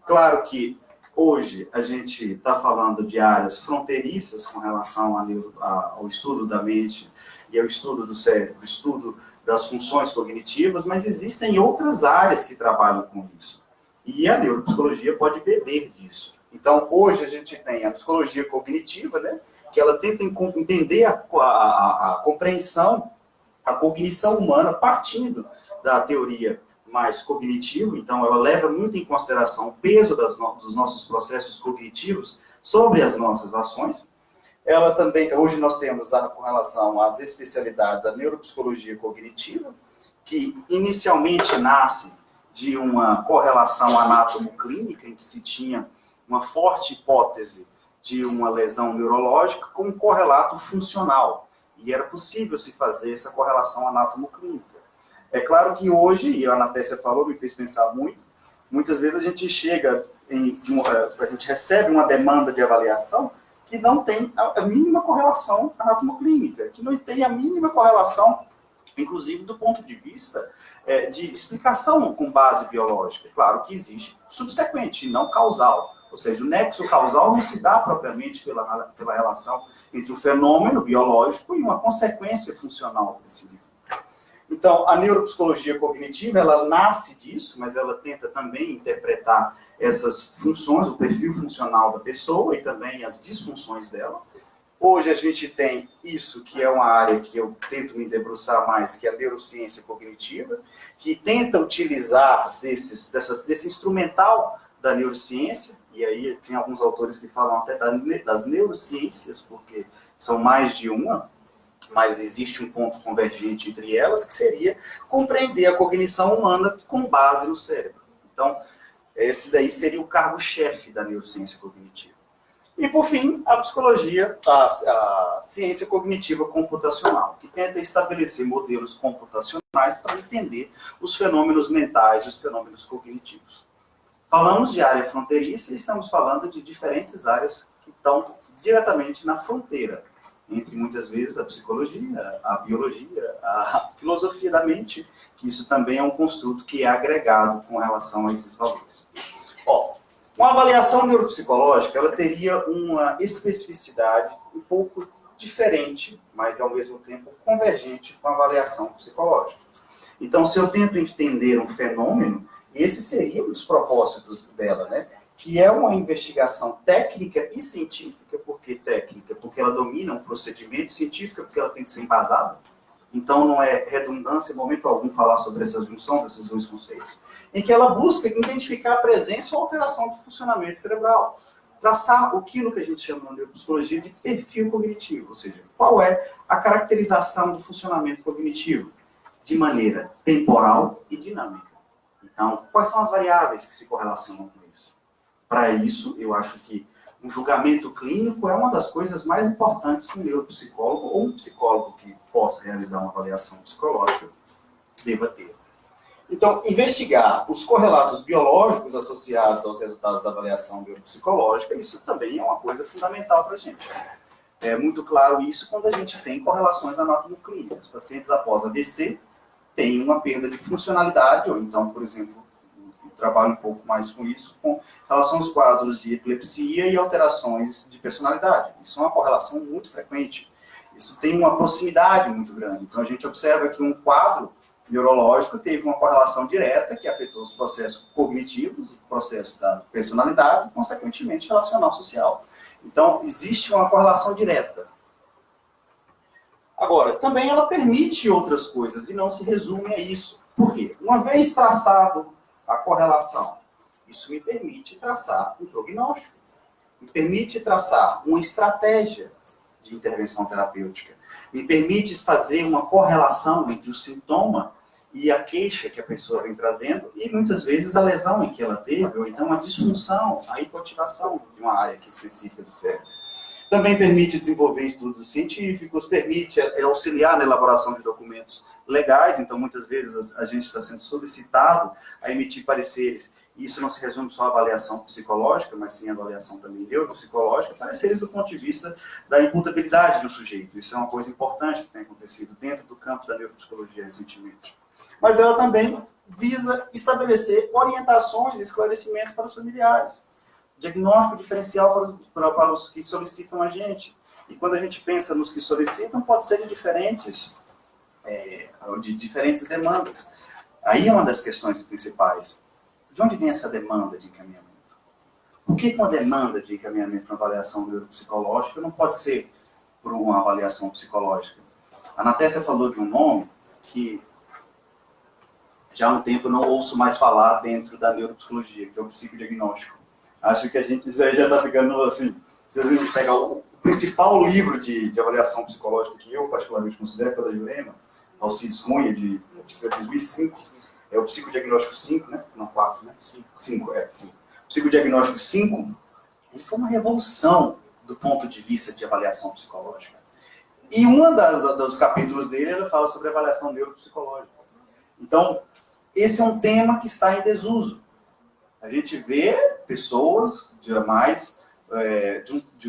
Claro que hoje a gente está falando de áreas fronteiriças com relação ao estudo da mente e ao estudo do cérebro, o estudo das funções cognitivas, mas existem outras áreas que trabalham com isso. E a neuropsicologia pode beber disso. Então, hoje a gente tem a psicologia cognitiva, né, que ela tenta entender a compreensão, a cognição humana partindo da teoria mais cognitivo, então ela leva muito em consideração o peso dos nossos processos cognitivos sobre as nossas ações. Ela também, hoje nós temos com relação às especialidades, a neuropsicologia cognitiva, que inicialmente nasce de uma correlação anátomo-clínica, em que se tinha uma forte hipótese de uma lesão neurológica com um correlato funcional. E era possível se fazer essa correlação anátomo-clínica. É claro que hoje, e a Anatécia falou, me fez pensar muito, muitas vezes a gente a gente recebe uma demanda de avaliação que não tem a mínima correlação anatomoclínica, que não tem a mínima correlação, inclusive do ponto de vista de explicação com base biológica. Claro que existe subsequente, não causal. Ou seja, o nexo causal não se dá propriamente pela relação entre o fenômeno biológico e uma consequência funcional desse nível. Então, a neuropsicologia cognitiva, ela nasce disso, mas ela tenta também interpretar essas funções, o perfil funcional da pessoa e também as disfunções dela. Hoje a gente tem isso, que é uma área que eu tento me debruçar mais, que é a neurociência cognitiva, que tenta utilizar desse instrumental da neurociência, e aí tem alguns autores que falam até das neurociências, porque são mais de uma, mas existe um ponto convergente entre elas, que seria compreender a cognição humana com base no cérebro. Então, esse daí seria o cargo-chefe da neurociência cognitiva. E, por fim, a psicologia, a ciência cognitiva computacional, que tenta estabelecer modelos computacionais para entender os fenômenos mentais e os fenômenos cognitivos. Falamos de área fronteiriça e estamos falando de diferentes áreas que estão diretamente na fronteira, entre muitas vezes a psicologia, a biologia, a filosofia da mente, que isso também é um construto que é agregado com relação a esses valores. Uma avaliação neuropsicológica, ela teria uma especificidade um pouco diferente, mas ao mesmo tempo convergente com a avaliação psicológica. Então, se eu tento entender um fenômeno, esse seria um dos propósitos dela, né? Que é uma investigação técnica e científica. Por que técnica? Porque ela domina um procedimento científico, porque ela tem que ser embasada. Então, não é redundância em momento algum falar sobre essa junção desses dois conceitos, em que ela busca identificar a presença ou alteração do funcionamento cerebral, traçar aquilo que a gente chama na neuropsicologia de perfil cognitivo, ou seja, qual é a caracterização do funcionamento cognitivo, de maneira temporal e dinâmica. Então, quais são as variáveis que se correlacionam com isso? Para isso, eu acho que um julgamento clínico é uma das coisas mais importantes que um neuropsicólogo ou um psicólogo que possa realizar uma avaliação psicológica deva ter. Então, investigar os correlatos biológicos associados aos resultados da avaliação neuropsicológica, isso também é uma coisa fundamental para a gente. É muito claro isso quando a gente tem correlações anatomoclínicas. Pacientes após AVC têm uma perda de funcionalidade, ou então, por exemplo, trabalho um pouco mais com isso, com relação aos quadros de epilepsia e alterações de personalidade. Isso é uma correlação muito frequente. Isso tem uma proximidade muito grande. Então, a gente observa que um quadro neurológico teve uma correlação direta que afetou os processos cognitivos, o processo da personalidade, e, consequentemente, relacional social. Então, existe uma correlação direta. Agora, também ela permite outras coisas e não se resume a isso. Por quê? Uma vez traçado a correlação, isso me permite traçar um prognóstico, me permite traçar uma estratégia de intervenção terapêutica, me permite fazer uma correlação entre o sintoma e a queixa que a pessoa vem trazendo e muitas vezes a lesão em que ela teve, ou então a disfunção, a hipoativação de uma área aqui específica do cérebro. Também permite desenvolver estudos científicos, permite auxiliar na elaboração de documentos legais, então muitas vezes a gente está sendo solicitado a emitir pareceres, e isso não se resume só à avaliação psicológica, mas sim à avaliação também neuropsicológica, pareceres do ponto de vista da imputabilidade do sujeito. Isso é uma coisa importante que tem acontecido dentro do campo da neuropsicologia recentemente. Mas ela também visa estabelecer orientações e esclarecimentos para os familiares. Diagnóstico diferencial para os que solicitam a gente. E quando a gente pensa nos que solicitam, pode ser de diferentes demandas. Aí é uma das questões principais. De onde vem essa demanda de encaminhamento? Por que uma demanda de encaminhamento para avaliação neuropsicológica não pode ser por uma avaliação psicológica? A Natécia falou de um nome que já há um tempo eu não ouço mais falar dentro da neuropsicologia, que é o psicodiagnóstico. Acho que a gente já está ficando assim. Se a gente pegar o principal livro de avaliação psicológica que eu particularmente considero, que é da Jurema, Alcides Cunha, de 2005, é o Psicodiagnóstico 5, né? Não 4, né? 5. O Psicodiagnóstico 5, ele foi uma revolução do ponto de vista de avaliação psicológica. E dos capítulos dele, ele fala sobre avaliação neuropsicológica. Então, esse é um tema que está em desuso. A gente vê pessoas de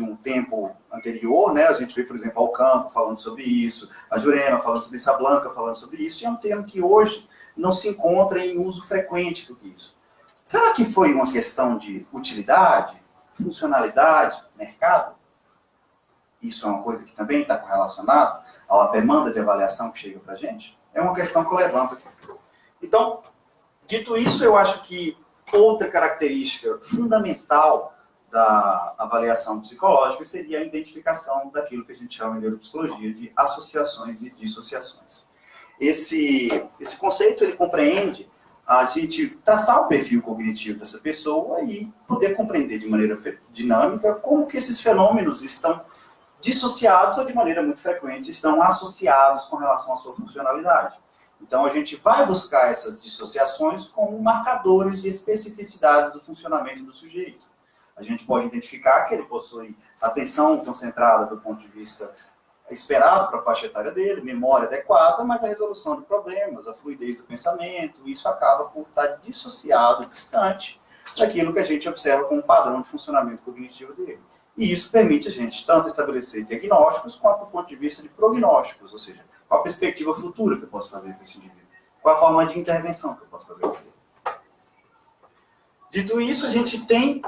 um tempo anterior, né? A gente vê, por exemplo, Alcampo falando sobre isso, a Jurema falando sobre isso, a Blanca falando sobre isso, e é um termo que hoje não se encontra em uso frequente do que isso. Será que foi uma questão de utilidade, funcionalidade, mercado? Isso é uma coisa que também está correlacionada à demanda de avaliação que chega para a gente? É uma questão que eu levanto aqui. Então, dito isso, eu acho que outra característica fundamental da avaliação psicológica seria a identificação daquilo que a gente chama em neuropsicologia de associações e dissociações. Esse conceito, ele compreende a gente traçar o perfil cognitivo dessa pessoa e poder compreender de maneira dinâmica como que esses fenômenos estão dissociados ou de maneira muito frequente estão associados com relação à sua funcionalidade. Então a gente vai buscar essas dissociações como marcadores de especificidades do funcionamento do sujeito. A gente pode identificar que ele possui atenção concentrada do ponto de vista esperado para a faixa etária dele, memória adequada, mas a resolução de problemas, a fluidez do pensamento, isso acaba por estar dissociado, distante daquilo que a gente observa como padrão de funcionamento cognitivo dele. E isso permite a gente tanto estabelecer diagnósticos quanto do ponto de vista de prognósticos, ou seja, qual a perspectiva futura que eu posso fazer com esse indivíduo, qual a forma de intervenção que eu posso fazer com ele. Dito isso, a gente tem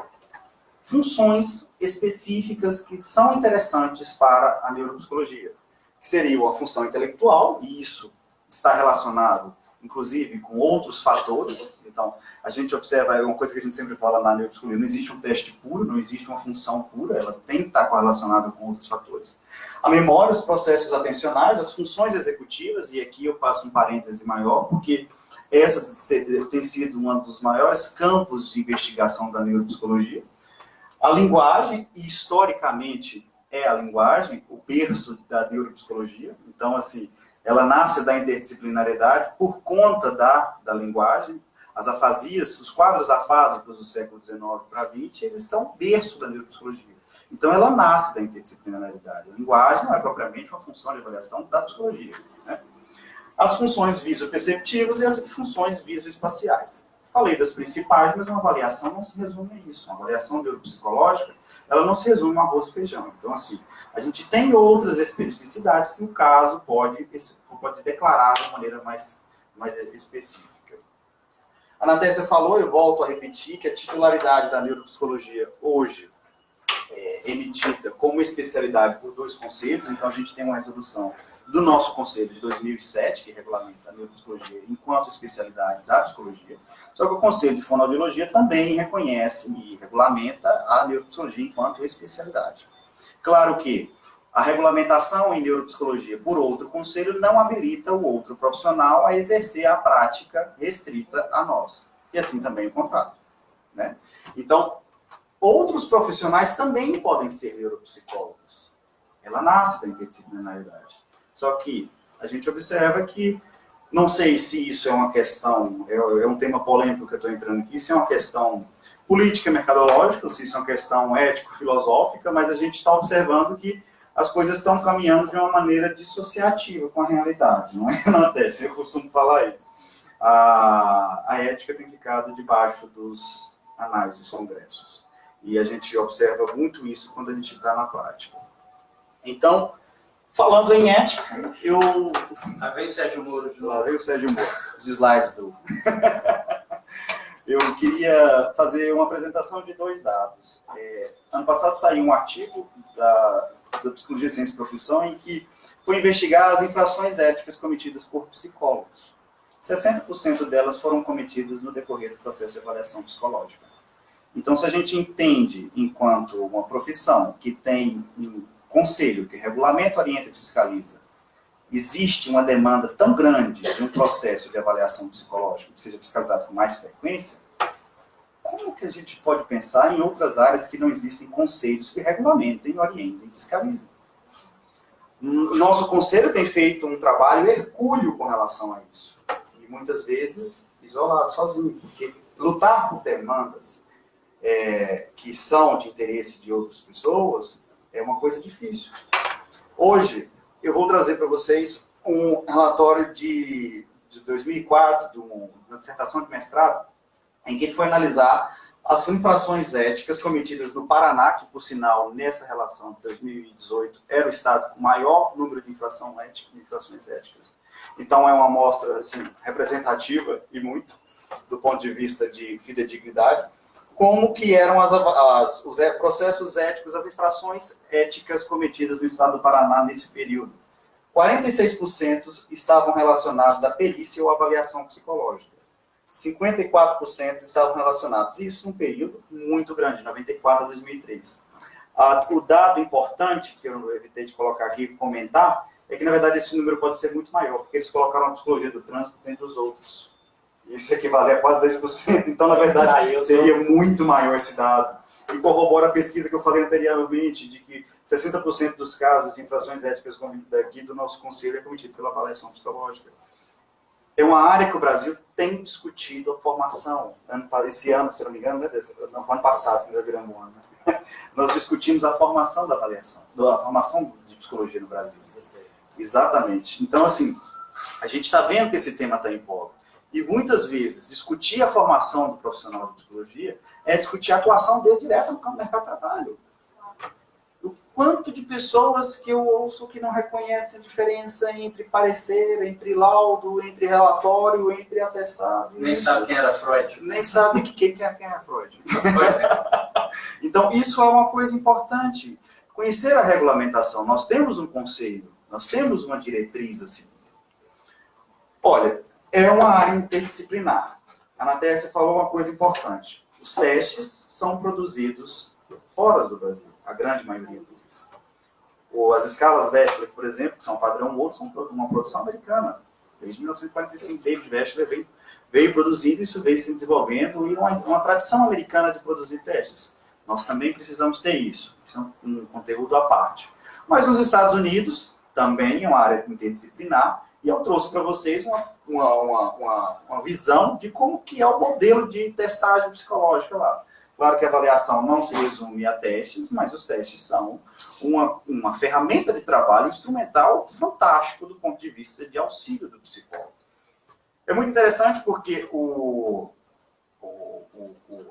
funções específicas que são interessantes para a neuropsicologia, que seria a função intelectual, e isso está relacionado, inclusive, com outros fatores. Então, a gente observa, é uma coisa que a gente sempre fala na neuropsicologia, não existe um teste puro, não existe uma função pura, ela tem que estar correlacionada com outros fatores. A memória, os processos atencionais, as funções executivas, e aqui eu faço um parêntese maior, porque essa tem sido um dos maiores campos de investigação da neuropsicologia. A linguagem, e historicamente é a linguagem, o berço da neuropsicologia. Então, assim, ela nasce da interdisciplinariedade por conta da linguagem. As afasias, os quadros afásicos do século XIX para XX, eles são berço da neuropsicologia. Então, ela nasce da interdisciplinariedade. A linguagem não é propriamente uma função de avaliação da psicologia, né? As funções visoperceptivas e as funções visoespaciais. Falei das principais, mas uma avaliação não se resume a isso. Uma avaliação neuropsicológica, ela não se resume a arroz e feijão. Então, assim, a gente tem outras especificidades que o caso pode declarar de maneira mais específica. A Natécia falou, eu volto a repetir, que a titularidade da neuropsicologia hoje é emitida como especialidade por 2 conselhos. Então, a gente tem uma resolução do nosso conselho de 2007, que regulamenta a neuropsicologia enquanto especialidade da psicologia. Só que o conselho de fonoaudiologia também reconhece e regulamenta a neuropsicologia enquanto especialidade. Claro que a regulamentação em neuropsicologia por outro conselho não habilita o outro profissional a exercer a prática restrita a nós. E assim também o contrário, né? Então, outros profissionais também podem ser neuropsicólogos. Ela nasce da interdisciplinaridade. Só que a gente observa que, não sei se isso é uma questão, é um tema polêmico que eu estou entrando aqui, se é uma questão política, mercadológica, ou se isso é uma questão ético-filosófica, mas a gente está observando que as coisas estão caminhando de uma maneira dissociativa com a realidade, não é, Natécia? Eu costumo falar isso. A ética tem ficado debaixo dos anais dos congressos. E a gente observa muito isso quando a gente está na prática. Então, falando em ética, Lá veio o Sérgio Moro de Lá novo. veio o Sérgio Moro, os slides do... Eu queria fazer uma apresentação de 2 dados. Ano passado saiu um artigo da Psicologia, Ciência e Profissão em que foi investigar as infrações éticas cometidas por psicólogos. 60% delas foram cometidas no decorrer do processo de avaliação psicológica. Então, se a gente entende, enquanto uma profissão que tem um conselho que regulamenta, orienta e fiscaliza, existe uma demanda tão grande de um processo de avaliação psicológica que seja fiscalizado com mais frequência, como que a gente pode pensar em outras áreas que não existem conselhos que regulamentem, orientem e fiscalizem? Nosso conselho tem feito um trabalho hercúleo com relação a isso. E muitas vezes isolado, sozinho, porque lutar por demandas que são de interesse de outras pessoas é uma coisa difícil. Hoje, eu vou trazer para vocês um relatório de 2004, de uma dissertação de mestrado, em que ele foi analisar as infrações éticas cometidas no Paraná, que, por sinal, nessa relação de 2018, era o estado com maior número de infrações éticas. Então, é uma amostra assim, representativa, e muito, do ponto de vista de fidedignidade, como que eram os processos éticos, as infrações éticas cometidas no estado do Paraná nesse período. 46% estavam relacionados à perícia ou avaliação psicológica. 54% estavam relacionados. Isso num período muito grande, de 94 a 2003. O dado importante, que eu evitei de colocar aqui e comentar, é que, na verdade, esse número pode ser muito maior, porque eles colocaram a psicologia do trânsito dentro dos outros. Isso equivale a quase 10%. Então, na verdade, seria muito maior esse dado. E corrobora a pesquisa que eu falei anteriormente, de que 60% dos casos de infrações éticas daqui do nosso conselho é cometido pela avaliação psicológica. É uma área que o Brasil tem discutido a formação. Esse ano, se não me engano, não, ano passado, se não me engano, nós discutimos a formação da avaliação, a formação de psicologia no Brasil. Exatamente. Então, assim, a gente está vendo que esse tema está em voga. E muitas vezes, discutir a formação do profissional de psicologia é discutir a atuação dele direto no campo do mercado de trabalho. O quanto de pessoas que eu ouço que não reconhecem a diferença entre parecer, entre laudo, entre relatório, entre atestado. Nem sabe quem era Freud. Nem sabe quem era Freud. Então, isso é uma coisa importante. Conhecer a regulamentação. Nós temos um conselho, nós temos uma diretriz a seguir. Olha, é uma área interdisciplinar. A Anatéia falou uma coisa importante. Os testes são produzidos fora do Brasil, a grande maioria deles. As escalas Wechsler, por exemplo, que são padrão outro, são uma produção americana. Desde 1945, David Wechsler veio produzindo, isso veio se desenvolvendo, e uma tradição americana de produzir testes. Nós também precisamos ter isso. Isso é um conteúdo à parte. Mas nos Estados Unidos, também é uma área interdisciplinar, e eu trouxe para vocês uma visão de como que é o modelo de testagem psicológica lá. Claro que a avaliação não se resume a testes, mas os testes são uma ferramenta de trabalho instrumental fantástico do ponto de vista de auxílio do psicólogo. É muito interessante porque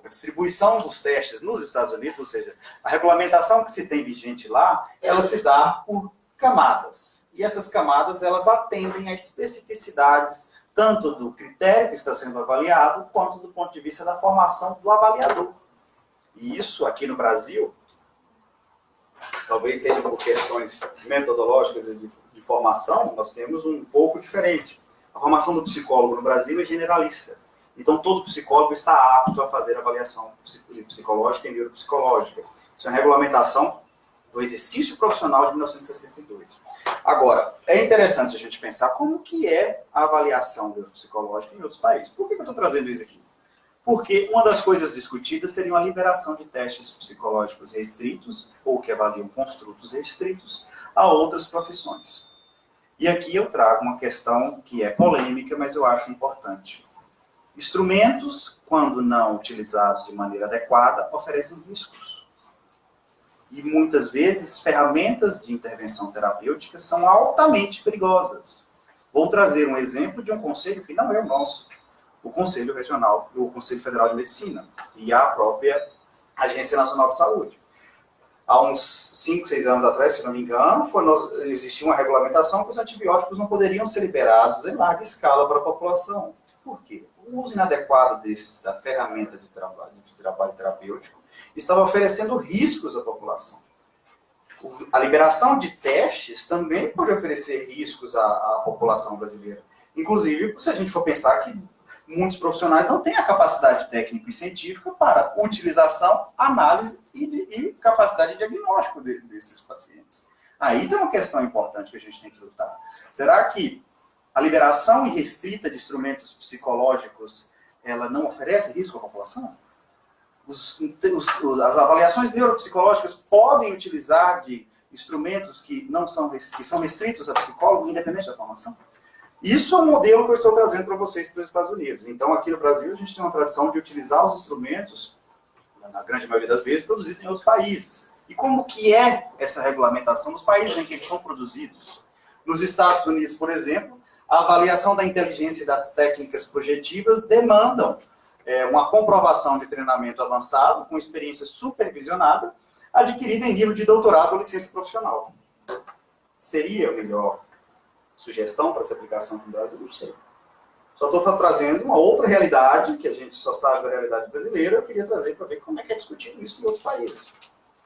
a distribuição dos testes nos Estados Unidos, ou seja, a regulamentação que se tem vigente lá, ela se dá por camadas. E essas camadas, elas atendem às especificidades tanto do critério que está sendo avaliado, quanto do ponto de vista da formação do avaliador. E isso, aqui no Brasil, talvez seja por questões metodológicas de formação, nós temos um pouco diferente. A formação do psicólogo no Brasil é generalista. Então, todo psicólogo está apto a fazer avaliação psicológica e neuropsicológica. Isso é uma regulamentação do exercício profissional de 1962. Agora, é interessante a gente pensar como que é a avaliação neuropsicológica em outros países. Por que eu estou trazendo isso aqui? Porque uma das coisas discutidas seria a liberação de testes psicológicos restritos, ou que avaliam construtos restritos, a outras profissões. E aqui eu trago uma questão que é polêmica, mas eu acho importante. Instrumentos, quando não utilizados de maneira adequada, oferecem riscos. E muitas vezes, ferramentas de intervenção terapêutica são altamente perigosas. Vou trazer um exemplo de um conselho que não é o nosso. O Conselho Regional, o Conselho Federal de Medicina e a própria Agência Nacional de Saúde. Há uns 5, 6 anos atrás, se não me engano, existia uma regulamentação que os antibióticos não poderiam ser liberados em larga escala para a população. Por quê? O uso inadequado da ferramenta de trabalho terapêutico estava oferecendo riscos à população. A liberação de testes também pode oferecer riscos à população brasileira. Inclusive, se a gente for pensar que muitos profissionais não têm a capacidade técnica e científica para utilização, análise e capacidade de diagnóstico desses pacientes. Aí tem uma questão importante que a gente tem que lutar. Será que a liberação irrestrita de instrumentos psicológicos, ela não oferece risco à população? As avaliações neuropsicológicas podem utilizar de instrumentos que são restritos a psicólogo, independente da formação? Isso é um modelo que eu estou trazendo para vocês para os Estados Unidos. Então, aqui no Brasil, a gente tem uma tradição de utilizar os instrumentos, na grande maioria das vezes, produzidos em outros países. E como que é essa regulamentação nos países em que eles são produzidos? Nos Estados Unidos, por exemplo, a avaliação da inteligência e das técnicas projetivas demandam uma comprovação de treinamento avançado, com experiência supervisionada, adquirida em nível de doutorado ou licença profissional. Seria a melhor sugestão para essa aplicação no Brasil? Não sei. Só estou trazendo uma outra realidade, que a gente só sabe da realidade brasileira, eu queria trazer para ver como é que é discutido isso em outros países.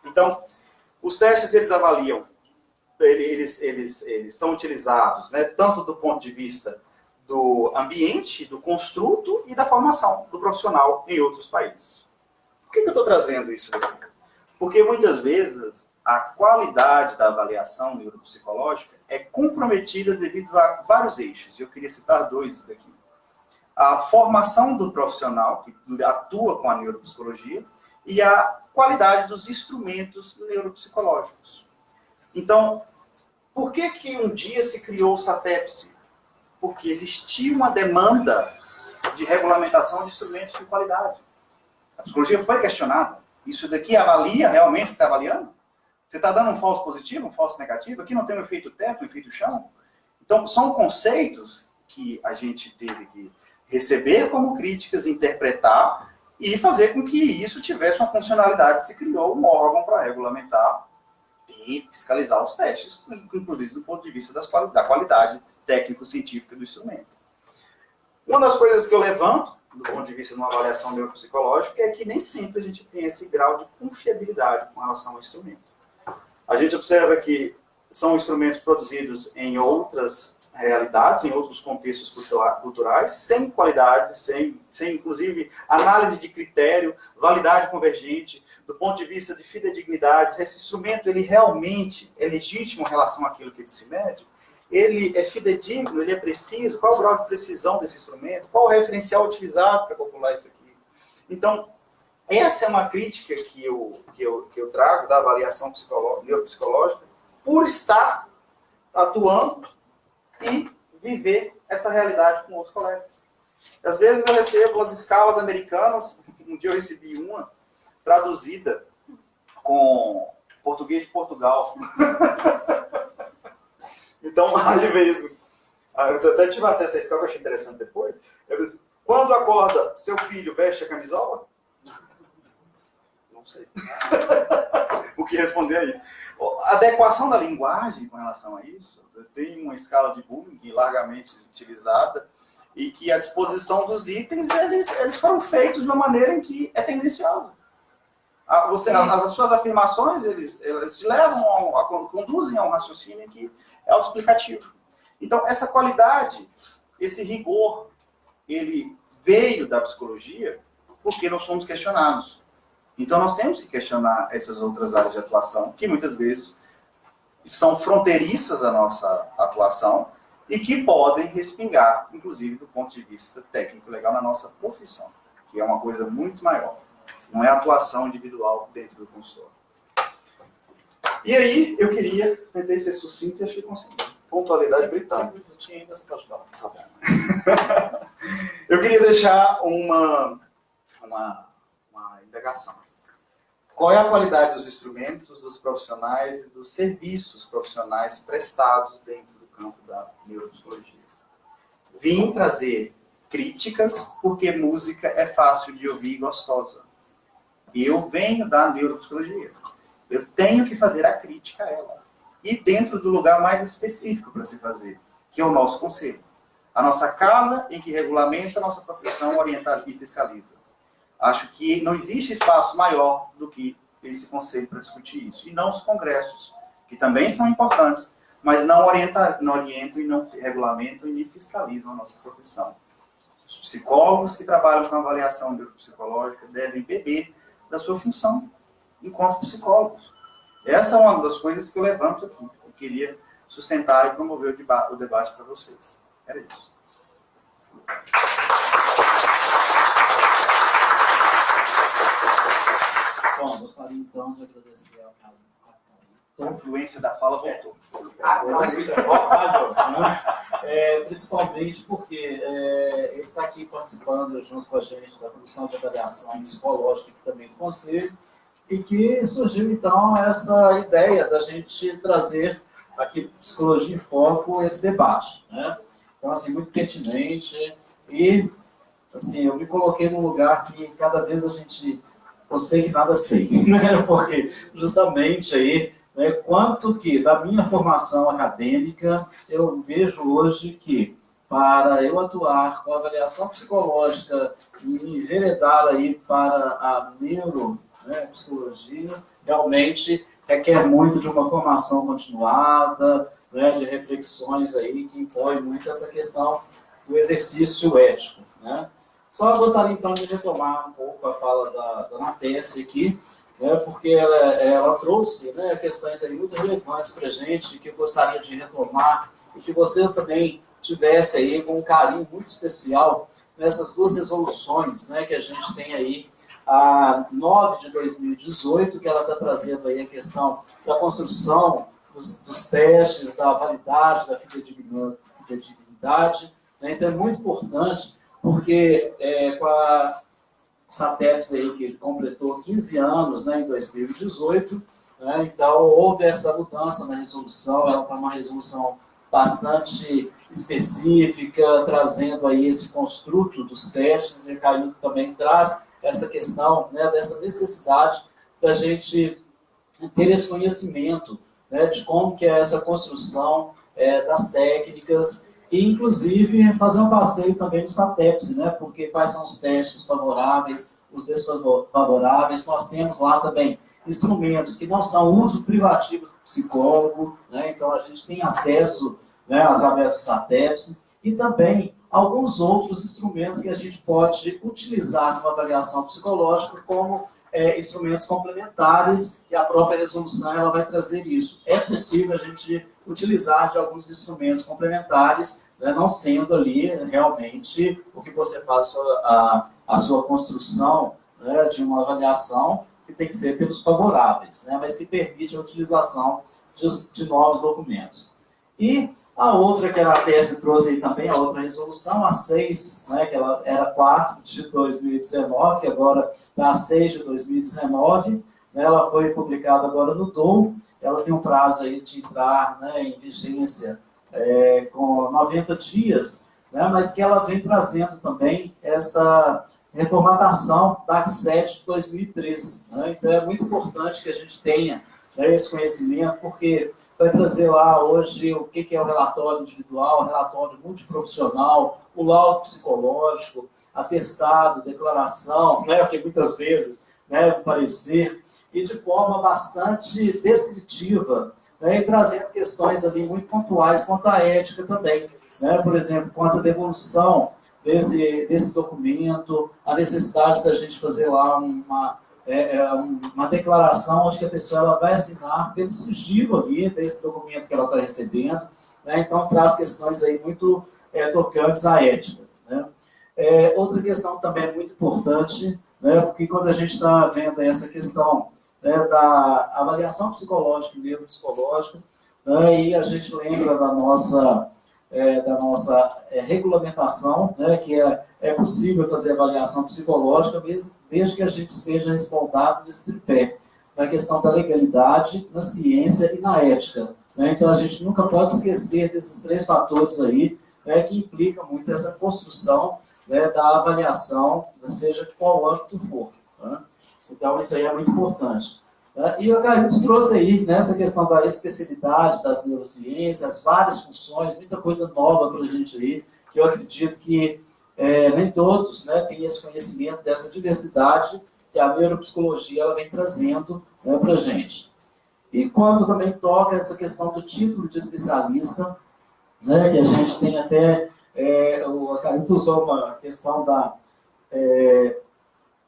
Então, os testes, eles avaliam, eles são utilizados, né, tanto do ponto de vista do ambiente, do construto e da formação do profissional em outros países. Por que eu estou trazendo isso aqui? Porque muitas vezes a qualidade da avaliação neuropsicológica é comprometida devido a vários eixos. Eu queria citar dois daqui. A formação do profissional que atua com a neuropsicologia e a qualidade dos instrumentos neuropsicológicos. Então, por que um dia se criou o SATEPSE? Porque existia uma demanda de regulamentação de instrumentos de qualidade. A psicologia foi questionada. Isso daqui avalia realmente o que está avaliando? Você está dando um falso positivo, um falso negativo? Aqui não tem um efeito teto, um efeito chão? Então, são conceitos que a gente teve que receber como críticas, interpretar e fazer com que isso tivesse uma funcionalidade. Se criou um órgão para regulamentar e fiscalizar os testes, inclusive do ponto de vista da qualidade técnico-científica do instrumento. Uma das coisas que eu levanto, do ponto de vista de uma avaliação neuropsicológica, é que nem sempre a gente tem esse grau de confiabilidade com relação ao instrumento. A gente observa que são instrumentos produzidos em outras realidades, em outros contextos culturais, sem qualidade, sem inclusive análise de critério, validade convergente, do ponto de vista de fidedignidade, se esse instrumento ele realmente é legítimo em relação àquilo que ele se mede, ele é fidedigno, ele é preciso, qual o grau de precisão desse instrumento, qual o referencial utilizado para calcular isso aqui. Então, essa é uma crítica que eu trago da avaliação neuropsicológica, por estar atuando e viver essa realidade com outros colegas. Às vezes eu recebo as escalas americanas, um dia eu recebi uma traduzida com português de Portugal. Então, às vezes, eu até tive acesso a essa escala que eu achei interessante depois. Eu disse, quando acorda, seu filho veste a camisola? Não sei. O que responder a isso? A adequação da linguagem com relação a isso, tem uma escala de Blooming largamente utilizada e que a disposição dos itens, eles foram feitos de uma maneira em que é tendenciosa. As suas afirmações, eles te levam, conduzem a um raciocínio que é autoexplicativo. Então, essa qualidade, esse rigor, ele veio da psicologia porque nós somos questionados. Então, nós temos que questionar essas outras áreas de atuação, que muitas vezes são fronteiriças à nossa atuação e que podem respingar, inclusive, do ponto de vista técnico-legal na nossa profissão, que é uma coisa muito maior. Não é atuação individual dentro do consultório. E aí, eu tentei ser sucinto e achei que consegui. Pontualidade britânica. 5 minutinhos ainda, você pode dar. Tá bom. Eu queria deixar uma indagação. Qual é a qualidade dos instrumentos, dos profissionais e dos serviços profissionais prestados dentro do campo da neuropsicologia? Vim trazer críticas, porque música é fácil de ouvir e gostosa. E eu venho da neuropsicologia. Eu tenho que fazer a crítica a ela. E dentro do lugar mais específico para se fazer, que é o nosso conselho. A nossa casa em que regulamenta a nossa profissão, orienta e fiscaliza. Acho que não existe espaço maior do que esse conselho para discutir isso. E não os congressos, que também são importantes, mas não orientam e não regulamentam e nem fiscalizam a nossa profissão. Os psicólogos que trabalham com avaliação neuropsicológica devem beber da sua função enquanto psicólogos. Essa é uma das coisas que eu levanto aqui. Eu queria sustentar e promover o debate para vocês. Era isso. Bom, gostaria então de agradecer ao Carlos. A influência da fala voltou. Principalmente porque ele está aqui participando junto com a gente da Comissão de Avaliação Psicológica e também do Conselho, e que surgiu então essa ideia da gente trazer aqui Psicologia em Foco esse debate, né? Então, assim, muito pertinente e, assim, eu me coloquei num lugar que cada vez a gente, eu sei que nada sei, né? Porque justamente aí, né, quanto que da minha formação acadêmica, eu vejo hoje que para eu atuar com avaliação psicológica e me enveredar aí para a neuropsicologia, realmente requer muito de uma formação continuada, né, de reflexões aí que impõem muito essa questão do exercício ético, né? Só gostaria, então, de retomar um pouco a fala da Natércia aqui, né, porque ela trouxe, né, questões aí muito relevantes para a gente, que eu gostaria de retomar, e que vocês também tivessem aí com um carinho muito especial nessas duas resoluções, né, que a gente tem aí, a 9 de 2018, que ela está trazendo aí a questão da construção dos testes, da validade, da fidedignidade, né? Então é muito importante, porque com a SATEPS aí, que completou 15 anos, né, em 2018, né, então houve essa mudança na resolução, ela foi uma resolução bastante específica, trazendo aí esse construto dos testes, e o Caio também traz essa questão, né, dessa necessidade da gente ter esse conhecimento, né, de como que é essa construção das técnicas, e inclusive fazer um passeio também no SATEPS, né, porque quais são os testes favoráveis, os desfavoráveis. Nós temos lá também instrumentos que não são uso privativo do psicólogo, né, então a gente tem acesso, né, através do SATEPS, e também alguns outros instrumentos que a gente pode utilizar numa avaliação psicológica como instrumentos complementares, e a própria resolução ela vai trazer isso. É possível a gente utilizar de alguns instrumentos complementares, né, não sendo ali realmente o que você faz a sua construção, né, de uma avaliação que tem que ser pelos favoráveis, né, mas que permite a utilização de novos documentos. E a outra que a Natércia trouxe aí também, a outra resolução, a 6, né, que ela era 4 de 2019, que agora está a 6 de 2019, né, ela foi publicada agora no DOU, ela tem um prazo aí de entrar, né, em vigência com 90 dias, né, mas que ela vem trazendo também esta reformatação da 7 de 2003. Né, então é muito importante que a gente tenha, né, esse conhecimento, porque vai trazer lá hoje o que é o relatório individual, o relatório multiprofissional, o laudo psicológico, atestado, declaração, né, porque muitas vezes, né, parecer, e de forma bastante descritiva, né, e trazendo questões ali muito pontuais quanto à ética também, né, por exemplo, quanto à devolução desse documento, a necessidade da gente fazer lá uma declaração onde que a pessoa ela vai assinar pelo sigilo ali desse documento que ela está recebendo, né? Então traz questões aí muito tocantes à ética, né? Outra questão também muito importante, né, porque quando a gente está vendo essa questão, né, da avaliação psicológica e neuropsicológica, né, e a gente lembra da nossa regulamentação, né, que é possível fazer avaliação psicológica desde que a gente esteja respaldado nesse tripé, na questão da legalidade, na ciência e na ética, né? Então a gente nunca pode esquecer desses 3 fatores aí, né, que implicam muito essa construção, né, da avaliação, seja qual âmbito for, né? Então isso aí é muito importante. E o Caio trouxe aí, né, essa questão da especialidade das neurociências, as várias funções, muita coisa nova para a gente aí, que eu acredito que nem todos, né, têm esse conhecimento dessa diversidade que a neuropsicologia ela vem trazendo, né, para a gente. E quando também toca essa questão do título de especialista, né, que a gente tem até, o Caio usou uma questão da...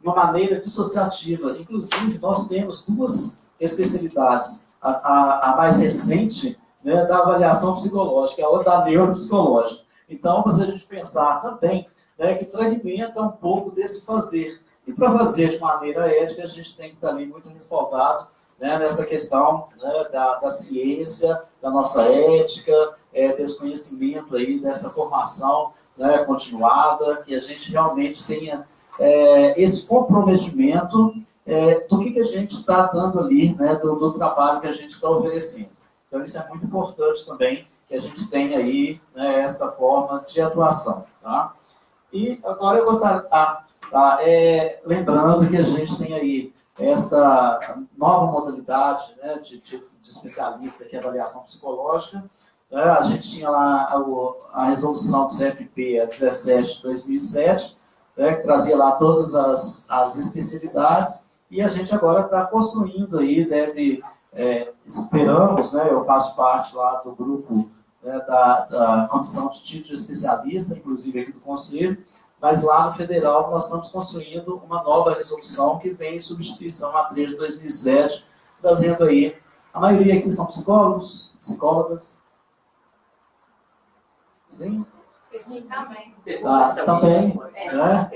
uma maneira dissociativa. Inclusive, nós temos 2 especialidades. A mais recente, né, da avaliação psicológica, a outra da neuropsicológica. Então, para a gente pensar também, né, que fragmenta um pouco desse fazer. E para fazer de maneira ética, a gente tem que estar ali muito respaldado, né, nessa questão, né, da ciência, da nossa ética, desse conhecimento aí, dessa formação, né, continuada, que a gente realmente tenha esse comprometimento do que a gente está dando ali, né, do trabalho que a gente está oferecendo. Então, isso é muito importante também, que a gente tenha aí, né, essa forma de atuação. Tá? E agora eu gostaria, lembrando que a gente tem aí esta nova modalidade, né, de especialista, que é avaliação psicológica. A gente tinha lá a resolução do CFP, a 17 de 2007, né, que trazia lá todas as especialidades, e a gente agora está construindo aí, esperamos, né, eu faço parte lá do grupo da comissão de título especialista, inclusive aqui do Conselho, mas lá no Federal nós estamos construindo uma nova resolução que vem em substituição à 3 de 2007, trazendo aí, a maioria aqui são psicólogos, psicólogas. Sim? Sim, também. Também, né?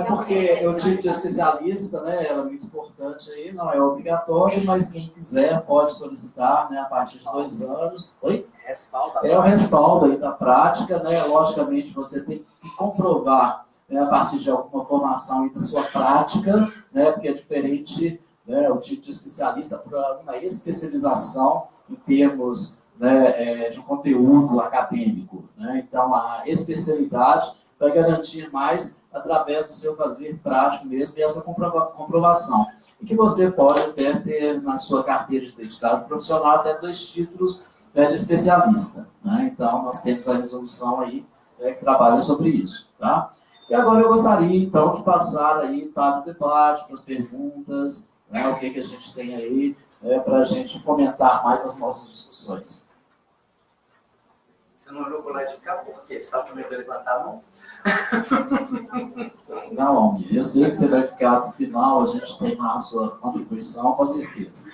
Porque eu tive de especialista, né? Ela é muito importante aí, não é obrigatório, mas quem quiser pode solicitar, né? A partir de 2 anos. Oi? É o respaldo aí da prática, né? Logicamente você tem que comprovar, né, a partir de alguma formação e da sua prática, né? Porque é diferente, né? O título de especialista para uma especialização em termos, né, de conteúdo acadêmico, né? Então, a especialidade vai garantir mais através do seu fazer prático mesmo e essa comprovação. E que você pode até ter na sua carteira de identidade profissional até 2 títulos, né, de especialista, né? Então, nós temos a resolução aí, né, que trabalha sobre isso, tá? E agora eu gostaria, então, de passar aí para o debate, para as perguntas, né, o que a gente tem aí, para a gente fomentar mais as nossas discussões. Você não olhou para o lado de cá por quê? Você estava com medo de levantar a mão? Não, Almir, eu sei que você vai ficar no final, a gente tem lá a sua contribuição, com certeza.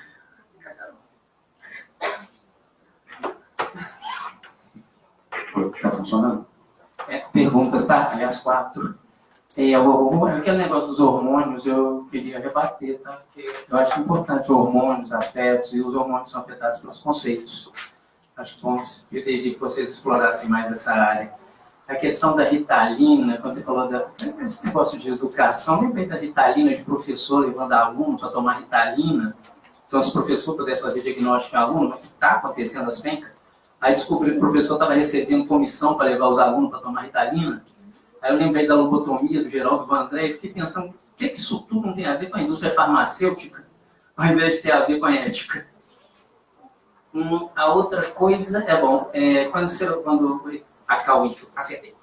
Está funcionando? Perguntas, tá? Aliás, 4. Aquele negócio dos hormônios, eu queria rebater, tá? Porque eu acho importante hormônios, afetos, e os hormônios são afetados pelos conceitos. Acho que vamos pedir que vocês explorassem mais essa área. A questão da Ritalina, quando você falou desse negócio de educação, lembrei da Ritalina, de professor levando alunos a tomar Ritalina. Então, se o professor pudesse fazer diagnóstico em aluno, mas o que está acontecendo as pencas? Aí descobri que o professor estava recebendo comissão para levar os alunos para tomar Ritalina. Aí eu lembrei da lobotomia do Geraldo Vandré e fiquei pensando, o que isso tudo não tem a ver com a indústria farmacêutica, ao invés de ter a ver com a ética? A outra coisa quando a Cauito, acertei.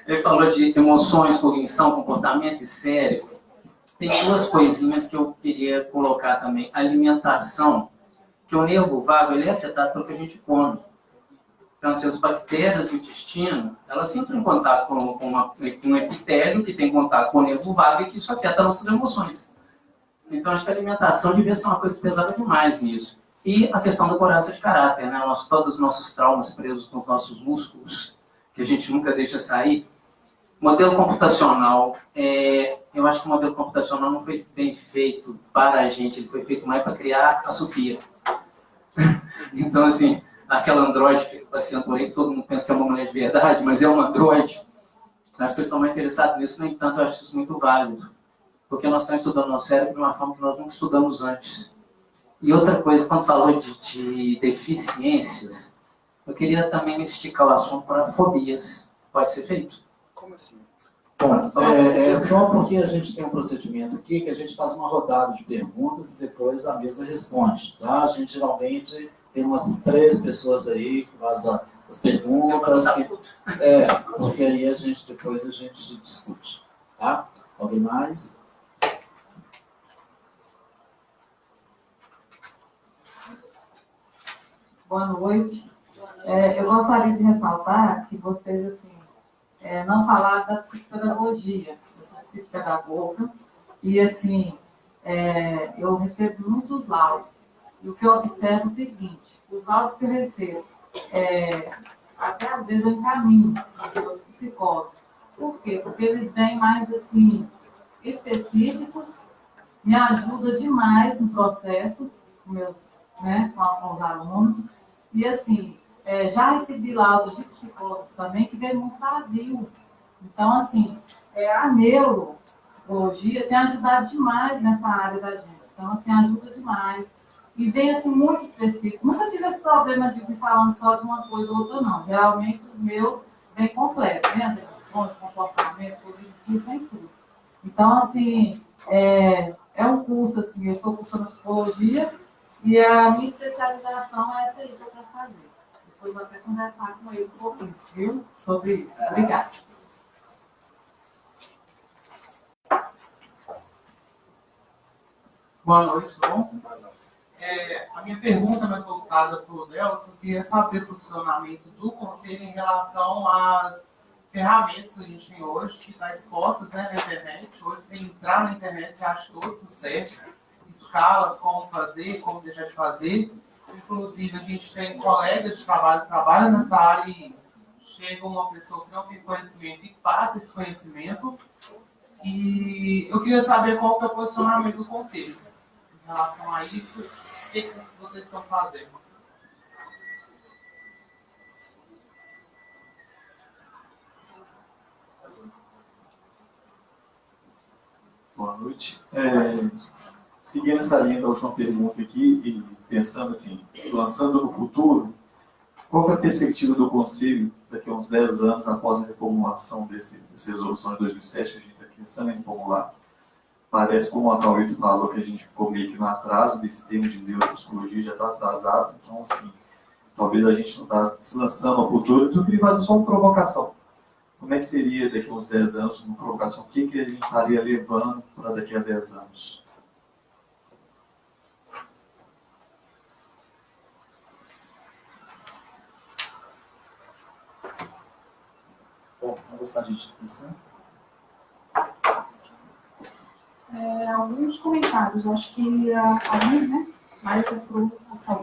Ele falou de emoções, cognição, comportamento e cérebro. Tem 2 coisinhas que eu queria colocar também. Alimentação, que o nervo vago ele é afetado pelo que a gente come. Então, assim, as bactérias do intestino, elas entram em contato com um epitélio que tem contato com o nervo vago e que isso afeta nossas emoções. Então, acho que a alimentação devia ser uma coisa que pesava demais nisso. E a questão da couraça de caráter, né? Todos os nossos traumas presos nos nossos músculos, que a gente nunca deixa sair. Modelo computacional, eu acho que o modelo computacional não foi bem feito para a gente, ele foi feito mais para criar a Sofia. Então, assim, aquela androide que fica passeando por aí, todo mundo pensa que é uma mulher de verdade, mas é uma androide. Acho que eles estão mais interessados nisso, no entanto, eu acho isso muito válido. Porque nós estamos estudando nosso cérebro de uma forma que nós nunca estudamos antes. E outra coisa, quando falou de deficiências, eu queria também esticar o assunto para fobias. Pode ser feito? Como assim? Bom, só porque a gente tem um procedimento aqui que a gente faz uma rodada de perguntas e depois a mesa responde, tá? A gente geralmente tem umas 3 pessoas aí que fazem as perguntas, porque aí depois a gente discute, tá? Alguém mais? Boa noite. Eu gostaria de ressaltar que vocês, assim, não falaram da psicopedagogia. Eu sou psicopedagoga e, assim, eu recebo muitos laudos. E o que eu observo é o seguinte, os laudos que eu recebo, até às vezes eu encaminho pelos psicólogos. Por quê? Porque eles vêm mais, assim, específicos, me ajudam demais no processo, com os alunos. E, assim, já recebi laudos de psicólogos também que veio muito vazio. Então, assim, a neuropsicologia tem ajudado demais nessa área da gente. Então, assim, ajuda demais. E vem, assim, muito específico. Nunca tive esse problema de vir falando só de uma coisa ou outra, não. Realmente, os meus vêm completos, né? As emoções, comportamento, cognitivo, vem tudo. Então, assim, é um curso, assim, eu estou cursando psicologia e a minha especialização é essa aí que eu quero fazer. Depois vou até conversar com ele um pouquinho, viu? Sobre isso. Obrigada. Boa noite, bom? A minha pergunta mais voltada para o Nelson, eu queria saber o posicionamento do Conselho em relação às ferramentas que a gente tem hoje, que estão expostas, né, na internet. Hoje, você entrar na internet, você acha todos os testes, escalas, como fazer, como deixar de fazer. Inclusive, a gente tem colegas de trabalho que trabalham nessa área e chega uma pessoa que não tem conhecimento e passa esse conhecimento. E eu queria saber qual que é o posicionamento do Conselho em relação a isso, o que vocês estão fazendo. Boa noite. Seguindo essa linha da última pergunta aqui e pensando assim, se lançando no futuro, qual é a perspectiva do Conselho daqui a uns 10 anos após a reformulação dessa resolução de 2007 que a gente está pensando em reformular? Parece, como a Cauíto falou, que a gente ficou meio que no atraso desse termo de neuropsicologia, já está atrasado, então assim, talvez a gente não está se lançando no futuro, então eu queria fazer só uma provocação. Como é que seria daqui a uns 10 anos, uma provocação? O que a gente estaria levando para daqui a 10 anos? Bom, eu gostaria de pensar. Alguns comentários, acho que a mim, né? Mais é para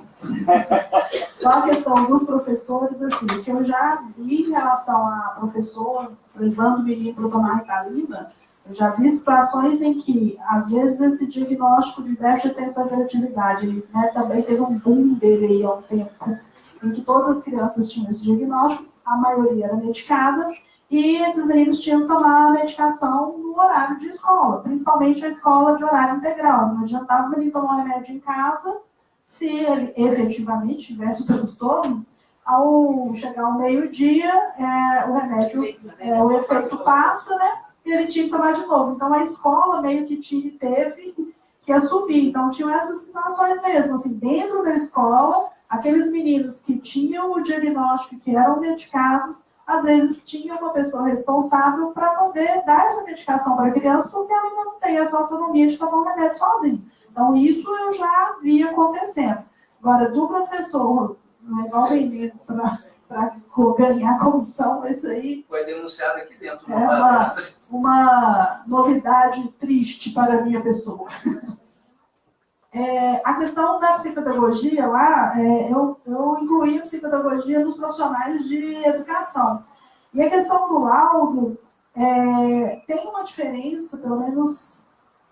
só a questão dos professores, assim, que eu já vi em relação a professor levando o menino para tomar Ritalina, eu já vi situações em que, às vezes, esse diagnóstico de déficit de atenção e hiperatividade, né, também teve um boom dele aí há um tempo, em que todas as crianças tinham esse diagnóstico, a maioria era medicada, e esses meninos tinham que tomar a medicação no horário de escola, principalmente a escola de horário integral. Não adiantava o menino tomar um remédio em casa, se ele efetivamente tivesse o transtorno, ao chegar ao meio-dia, o remédio, o efeito passa, né? E ele tinha que tomar de novo. Então, a escola meio que teve que assumir. Então, tinham essas situações mesmo, assim, dentro da escola, aqueles meninos que tinham o diagnóstico, que eram medicados, às vezes tinha uma pessoa responsável para poder dar essa medicação para a criança, porque ela ainda não tem essa autonomia de tomar o remédio sozinho. Então, isso eu já vi acontecendo. Agora, do professor levar o menino para ganhar a comissão, isso aí foi denunciado aqui dentro. Uma novidade triste para a minha pessoa. A questão da psicopedagogia lá, eu incluí a psicopedagogia nos profissionais de educação. E a questão do laudo tem uma diferença, pelo menos,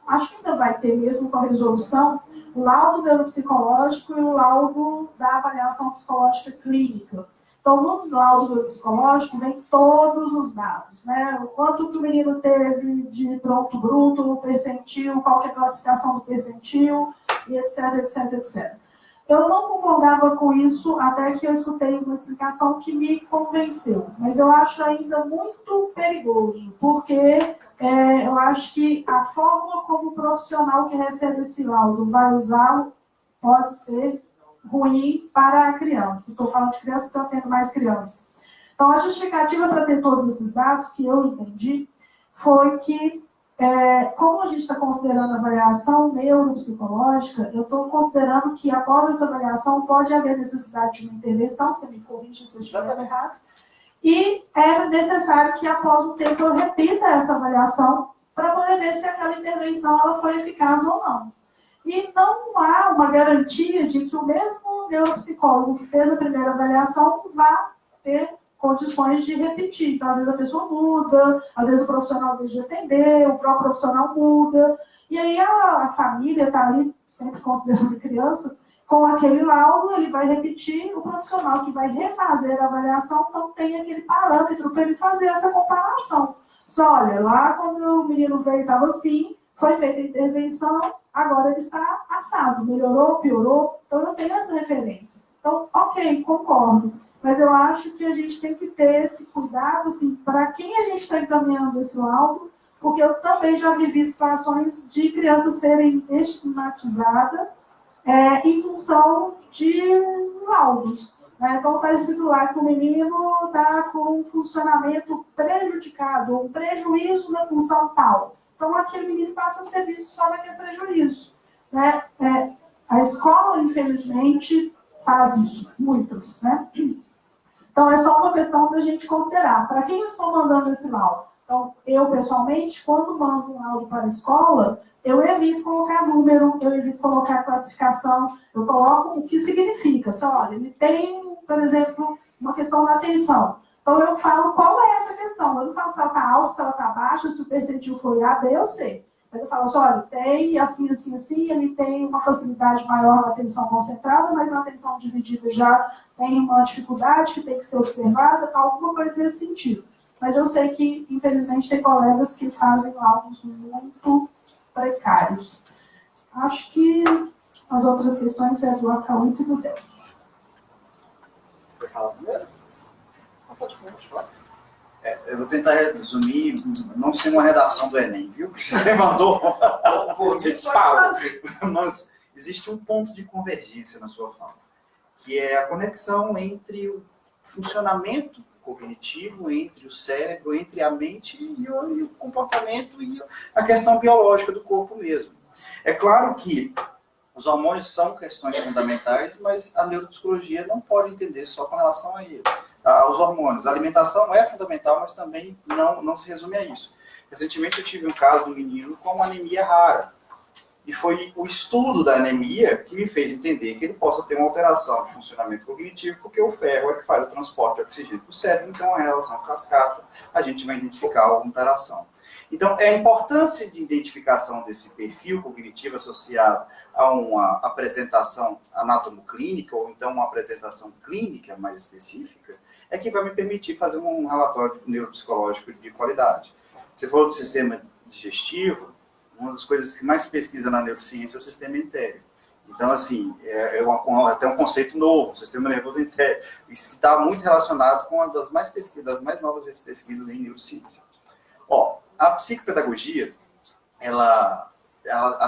acho que ainda vai ter mesmo com a resolução, o laudo neuropsicológico e o laudo da avaliação psicológica clínica. Então, no laudo neuropsicológico vem todos os dados, né? O quanto que o menino teve de tronco bruto, percentil, qual que é a classificação do percentil, e etc, etc, etc. Eu não concordava com isso até que eu escutei uma explicação que me convenceu. Mas eu acho ainda muito perigoso, porque eu acho que a forma como o profissional que recebe esse laudo vai usá-lo pode ser ruim para a criança. Estou falando de criança porque eu sendo mais criança. Então, a justificativa para ter todos esses dados, que eu entendi, foi que como a gente está considerando a avaliação neuropsicológica, eu estou considerando que após essa avaliação pode haver necessidade de uma intervenção, você me corrige se eu estiver errado, e é necessário que após um tempo eu repita essa avaliação para poder ver se aquela intervenção ela foi eficaz ou não. E não há uma garantia de que o mesmo neuropsicólogo que fez a primeira avaliação vá ter condições de repetir. Então, às vezes a pessoa muda, às vezes o profissional deixa de atender, o próprio profissional muda, e aí a família está ali, sempre considerando criança, com aquele laudo, ele vai repetir, o profissional que vai refazer a avaliação não tem aquele parâmetro para ele fazer essa comparação. Só, olha, lá quando o menino veio estava assim, foi feita a intervenção, agora ele está assado, melhorou, piorou, então não tem essa referência. Então, ok, concordo. Mas eu acho que a gente tem que ter esse cuidado, assim, para quem a gente está encaminhando esse laudo, porque eu também já vivi situações de crianças serem estigmatizadas em função de laudos. Né? Então, está escrito lá que o menino está com um funcionamento prejudicado, um prejuízo na função tal. Então, aquele menino passa a ser visto só naquele prejuízo. Né? A escola, infelizmente, faz isso, muitas, né? Então, é só uma questão da gente considerar. Para quem eu estou mandando esse laudo? Então, eu, pessoalmente, quando mando um laudo para a escola, eu evito colocar número, eu evito colocar classificação, eu coloco o que significa. Só, olha, ele tem, por exemplo, uma questão da atenção. Então, eu falo qual é essa questão. Eu não falo se ela está alta, se ela está baixa, se o percentil foi A, B ou C. Mas eu falo assim, olha, tem assim, assim, assim, ele tem uma facilidade maior na atenção concentrada, mas na atenção dividida já tem uma dificuldade que tem que ser observada, alguma coisa nesse sentido. Mas eu sei que, infelizmente, tem colegas que fazem laudos muito precários. Acho que as outras questões é do Acauíto e do Delcio. Você quer falar primeiro? Pode falar. Eu vou tentar resumir, não sendo uma redação do Enem, viu? Você mandou, você disparou. Mas existe um ponto de convergência na sua fala, que é a conexão entre o funcionamento cognitivo, entre o cérebro, entre a mente e o comportamento e a questão biológica do corpo mesmo. É claro que os hormônios são questões fundamentais, mas a neuropsicologia não pode entender só com relação a ele. Aos hormônios. A alimentação é fundamental, mas também não se resume a isso. Recentemente eu tive um caso de um menino com uma anemia rara. E foi o estudo da anemia que me fez entender que ele possa ter uma alteração de funcionamento cognitivo, porque o ferro é que faz o transporte de oxigênio para o cérebro, então a relação cascata, a gente vai identificar alguma alteração. Então, a importância de identificação desse perfil cognitivo associado a uma apresentação anatomoclínica, ou então uma apresentação clínica mais específica, é que vai me permitir fazer um relatório neuropsicológico de qualidade. Você falou do sistema digestivo, uma das coisas que mais pesquisa na neurociência é o sistema entérico. Então, assim, até um conceito novo, o sistema nervoso entérico, isso que está muito relacionado com uma das mais novas pesquisas em neurociência. A psicopedagogia, ela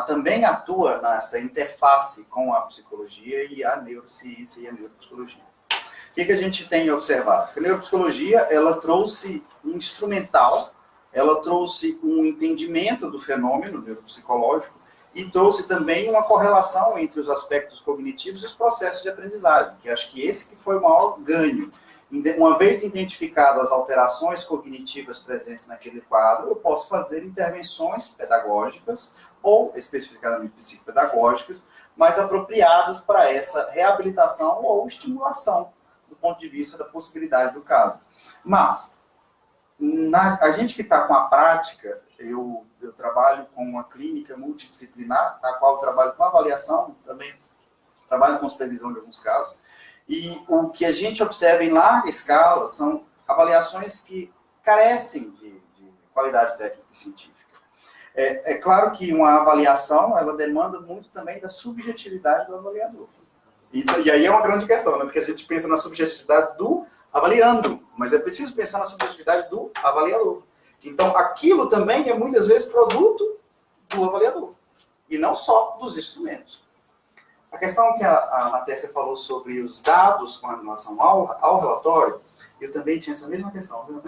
também atua nessa interface com a psicologia e a neurociência e a neuropsicologia. O que a gente tem observado? A neuropsicologia, ela trouxe um instrumental, ela trouxe um entendimento do fenômeno neuropsicológico e trouxe também uma correlação entre os aspectos cognitivos e os processos de aprendizagem, que acho que esse que foi o maior ganho. Uma vez identificado as alterações cognitivas presentes naquele quadro, eu posso fazer intervenções pedagógicas ou especificamente psicopedagógicas, mais apropriadas para essa reabilitação ou estimulação do ponto de vista da possibilidade do caso. Mas, a gente que está com a prática, eu trabalho com uma clínica multidisciplinar, na qual eu trabalho com avaliação, também trabalho com supervisão de alguns casos, e o que a gente observa em larga escala são avaliações que carecem de qualidade técnica e científica. É claro que uma avaliação, ela demanda muito também da subjetividade do avaliador. E aí é uma grande questão, né? Porque a gente pensa na subjetividade do avaliando, mas é preciso pensar na subjetividade do avaliador. Então, aquilo também é muitas vezes produto do avaliador, e não só dos instrumentos. A questão que a Matécia falou sobre os dados com relação ao relatório, eu também tinha essa mesma questão, viu?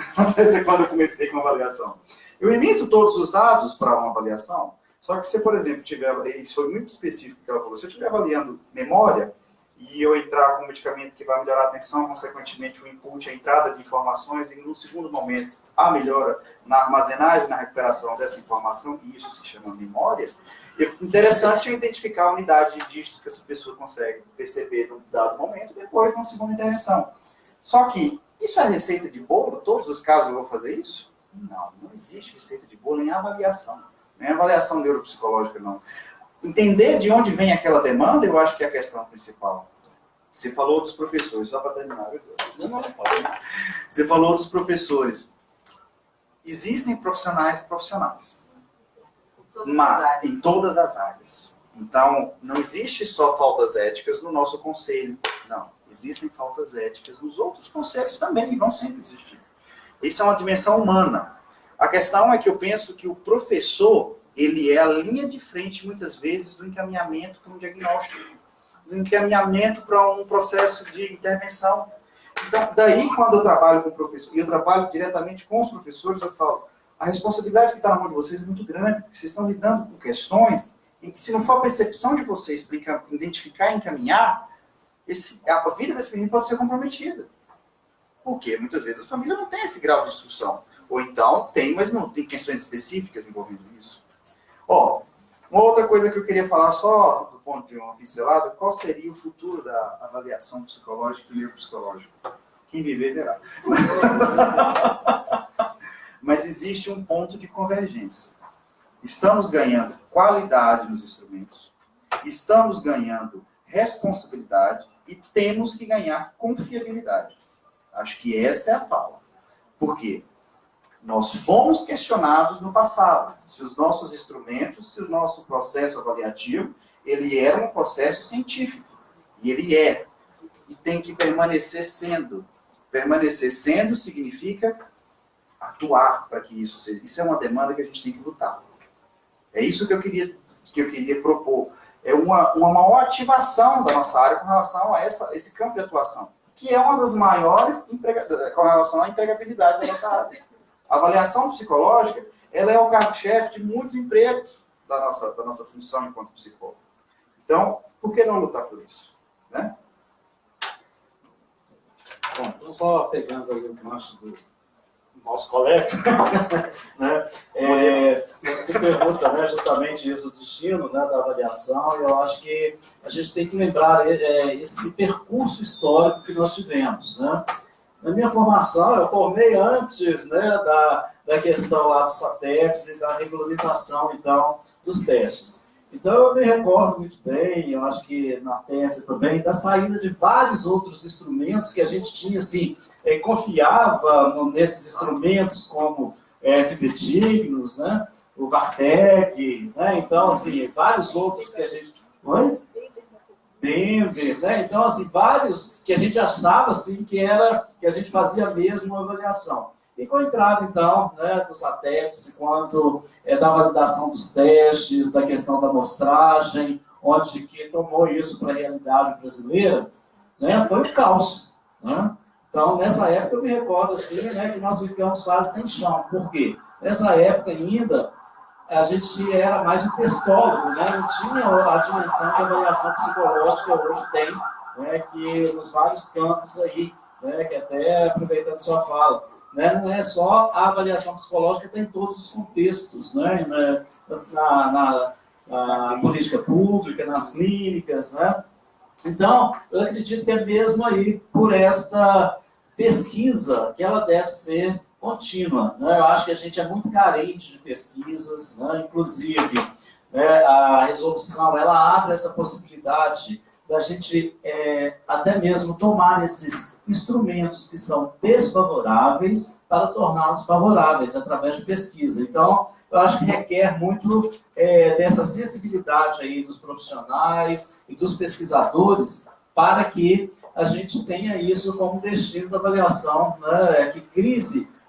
Quando eu comecei com a avaliação. Eu emito todos os dados para uma avaliação, só que se, por exemplo, isso foi muito específico que ela falou, se eu estiver avaliando memória, e eu entrar com um medicamento que vai melhorar a atenção, consequentemente o input, a entrada de informações, e no segundo momento a melhora na armazenagem, na recuperação dessa informação, e isso se chama memória, interessante é identificar a unidade de dígitos que essa pessoa consegue perceber num dado momento, depois de uma segunda intervenção. Só que, isso é receita de bolo? Todos os casos eu vou fazer isso? Não existe receita de bolo em avaliação. Nem avaliação neuropsicológica, não. Entender de onde vem aquela demanda, eu acho que é a questão principal. Você falou dos professores, só para terminar. Você falou dos professores. Existem profissionais e profissionais. Em todas as áreas. Então, não existe só faltas éticas no nosso conselho. Não. Existem faltas éticas nos outros conselhos também, e vão sempre existir. Isso é uma dimensão humana. A questão é que eu penso que o professor, ele é a linha de frente, muitas vezes, do encaminhamento para um diagnóstico, do encaminhamento para um processo de intervenção. Então, daí, quando eu trabalho com o professor, e eu trabalho diretamente com os professores, eu falo, a responsabilidade que está na mão de vocês é muito grande, porque vocês estão lidando com questões em que, se não for a percepção de vocês para identificar e encaminhar, a vida desse menino pode ser comprometida. Por quê? Muitas vezes a família não tem esse grau de instrução. Ou então tem, mas não tem questões específicas envolvendo isso. Ó, uma outra coisa que eu queria falar só do ponto de uma pincelada, qual seria o futuro da avaliação psicológica e neuropsicológica? Quem viver verá. Mas existe um ponto de convergência. Estamos ganhando qualidade nos instrumentos, estamos ganhando responsabilidade e temos que ganhar confiabilidade. Acho que essa é a fala. Por quê? Nós fomos questionados no passado se os nossos instrumentos, se o nosso processo avaliativo, ele era um processo científico. E ele é. E tem que permanecer sendo. Permanecer sendo significa atuar para que isso seja. Isso é uma demanda que a gente tem que lutar. É isso que eu queria propor. É uma maior ativação da nossa área com relação a esse campo de atuação, que é uma das maiores com relação à empregabilidade da nossa área. A avaliação psicológica, ela é o cargo-chefe de muitos empregos da nossa função enquanto psicólogo. Então, por que não lutar por isso? Né? Bom, então só pegando aí o gancho do nosso colega, né? Você pergunta, né, justamente isso, o destino, né, da avaliação, e eu acho que a gente tem que lembrar esse percurso histórico que nós tivemos, né? Na minha formação, eu formei antes, né, da questão lá dos SATEPs e da regulamentação, então, dos testes. Então, eu me recordo muito bem, eu acho que na tese também, da saída de vários outros instrumentos que a gente tinha, assim, confiava nesses instrumentos como FDdignos, né, o Vartec, né, então, assim, vários outros que a gente... Oi? Denver, né? Então, assim, vários que a gente achava, assim, que a gente fazia mesmo uma avaliação. E com a entrada, então, né, dos satélites, quanto da validação dos testes, da questão da amostragem, onde que tomou isso para a realidade brasileira, né, foi um caos, né? Então, nessa época, eu me recordo, assim, né, que nós ficamos quase sem chão. Por quê? Nessa época ainda, a gente era mais um testólogo, né? Não tinha a dimensão que a avaliação psicológica hoje tem, né? Que nos vários campos aí, né? Que até aproveitando sua fala, né? Não é só a avaliação psicológica, tem todos os contextos, né? Na política pública, nas clínicas, né? Então, eu acredito que é mesmo aí por esta pesquisa que ela deve ser contínua, né? Eu acho que a gente é muito carente de pesquisas, né? Inclusive, né, a resolução, ela abre essa possibilidade da gente até mesmo tomar esses instrumentos que são desfavoráveis para torná-los favoráveis através de pesquisa. Então, eu acho que requer muito dessa sensibilidade aí dos profissionais e dos pesquisadores para que a gente tenha isso como destino da avaliação, né, que crie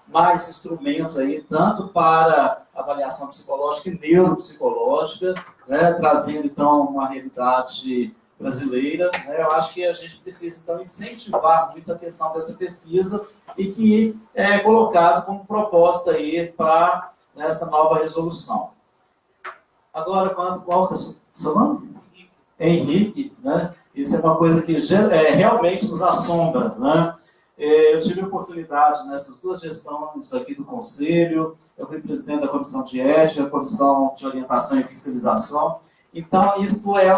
mais instrumentos aí, tanto para avaliação psicológica e neuropsicológica, né, trazendo, então, uma realidade brasileira, né. Eu acho que a gente precisa, então, incentivar muito a questão dessa pesquisa e que é colocado como proposta aí para essa nova resolução. Agora, qual que é o seu nome? Henrique, né? Isso é uma coisa que realmente nos assombra, né? Eu tive a oportunidade nessas duas gestões aqui do Conselho, eu fui presidente da Comissão de Ética, Comissão de Orientação e Fiscalização, então isso é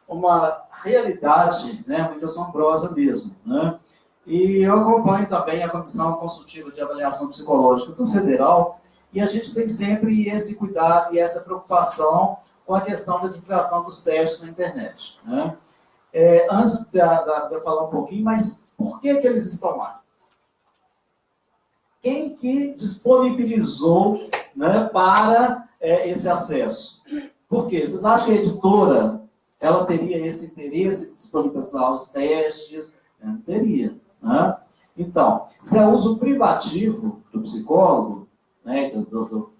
uma realidade, né, muito assombrosa mesmo, né? E eu acompanho também a Comissão Consultiva de Avaliação Psicológica do Federal, e a gente tem sempre esse cuidado e essa preocupação com a questão da divulgação dos testes na internet, né? Antes de eu falar um pouquinho, mas por que eles estão lá? Quem que disponibilizou, né, para esse acesso? Por quê? Vocês acham que a editora ela teria esse interesse de disponibilizar os testes? Não teria, né? Então, se é uso privativo do psicólogo, né,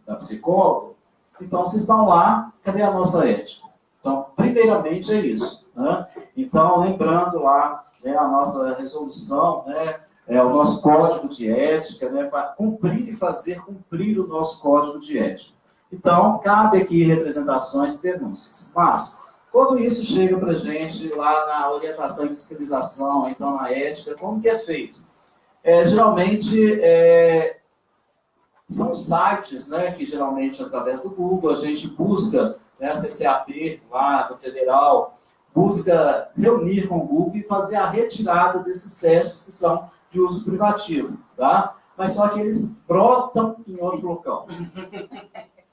da psicóloga, então, se estão lá, cadê a nossa ética? Então, primeiramente é isso, né? Então, lembrando lá, né, a nossa resolução, né, o nosso código de ética, né, para cumprir e fazer cumprir o nosso código de ética. Então, cabe aqui representações e denúncias. Mas, quando isso chega para a gente lá na orientação e fiscalização, então na ética, como que é feito? Geralmente, são sites, né, que geralmente através do Google a gente busca, né, a CCAP lá do Federal, busca reunir com o Google e fazer a retirada desses testes que são de uso privativo, tá? Mas só que eles brotam em outro local.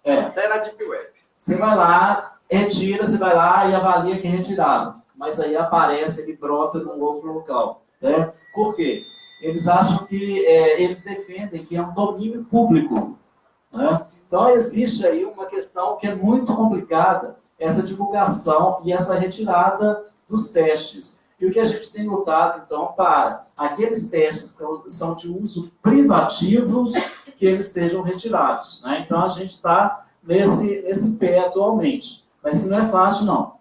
Até na Deep Web. Você vai lá, retira, você vai lá e avalia que é retirado. Mas aí aparece, ele brota num outro local. Né? Por quê? Eles acham que, eles defendem que é um domínio público. Né? Então, existe aí uma questão que é muito complicada, essa divulgação e essa retirada dos testes. E o que a gente tem lutado, então, para aqueles testes que são de uso privativos, que eles sejam retirados. Né? Então, a gente está nesse pé atualmente. Mas que não é fácil, não.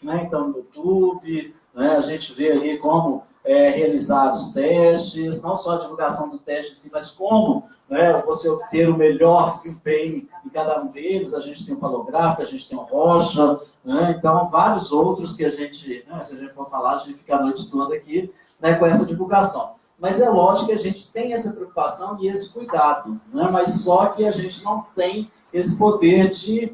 Né? Então, no YouTube, né, a gente vê aí como realizar os testes, não só a divulgação do teste em si, mas como, né, você obter o melhor desempenho em cada um deles. A gente tem o Palográfico, a gente tem o Rocha, né, então vários outros que a gente, né, se a gente for falar, a gente fica a noite toda aqui, né, com essa divulgação. Mas é lógico que a gente tem essa preocupação e esse cuidado, né, mas só que a gente não tem esse poder de...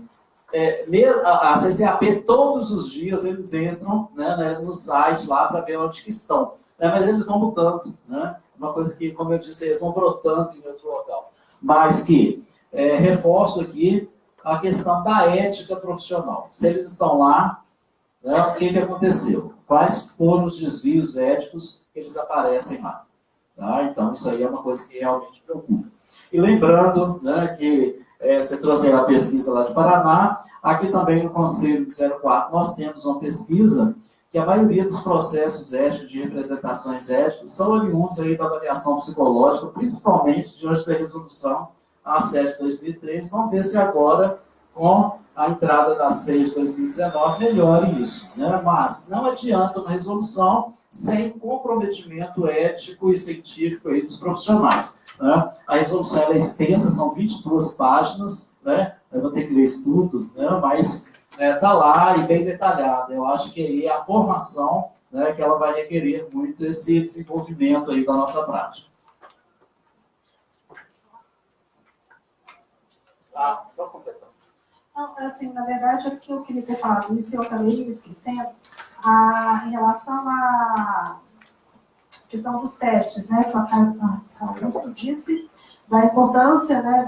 a CCAP, todos os dias, eles entram, né, no site lá para ver onde que estão. Mas eles vão mudando. Né? Uma coisa que, como eu disse, eles vão brotando em outro local. Mas que reforço aqui a questão da ética profissional. Se eles estão lá, né, o que aconteceu? Quais foram os desvios éticos que eles aparecem lá? Tá? Então, isso aí é uma coisa que realmente preocupa. E lembrando, né, que você trouxe aí a pesquisa lá de Paraná, aqui também no Conselho de 04 nós temos uma pesquisa que a maioria dos processos éticos de representações éticas são oriundos aí da avaliação psicológica, principalmente diante da resolução A7 de 2003. Vamos ver se agora, com a entrada da 6 de 2019, melhore isso. Né? Mas não adianta uma resolução sem comprometimento ético e científico aí dos profissionais. Né? A resolução é extensa, são 22 páginas, né? Eu vou ter que ler isso tudo, né? Mas está lá e bem detalhado. Eu acho que aí a formação, né, que ela vai requerer muito esse desenvolvimento aí da nossa prática. Só completando. Não, assim, na verdade, é que eu queria ter falado isso e eu acabei me esquecendo, em relação à questão dos testes, né, que a Carol disse, da importância, né,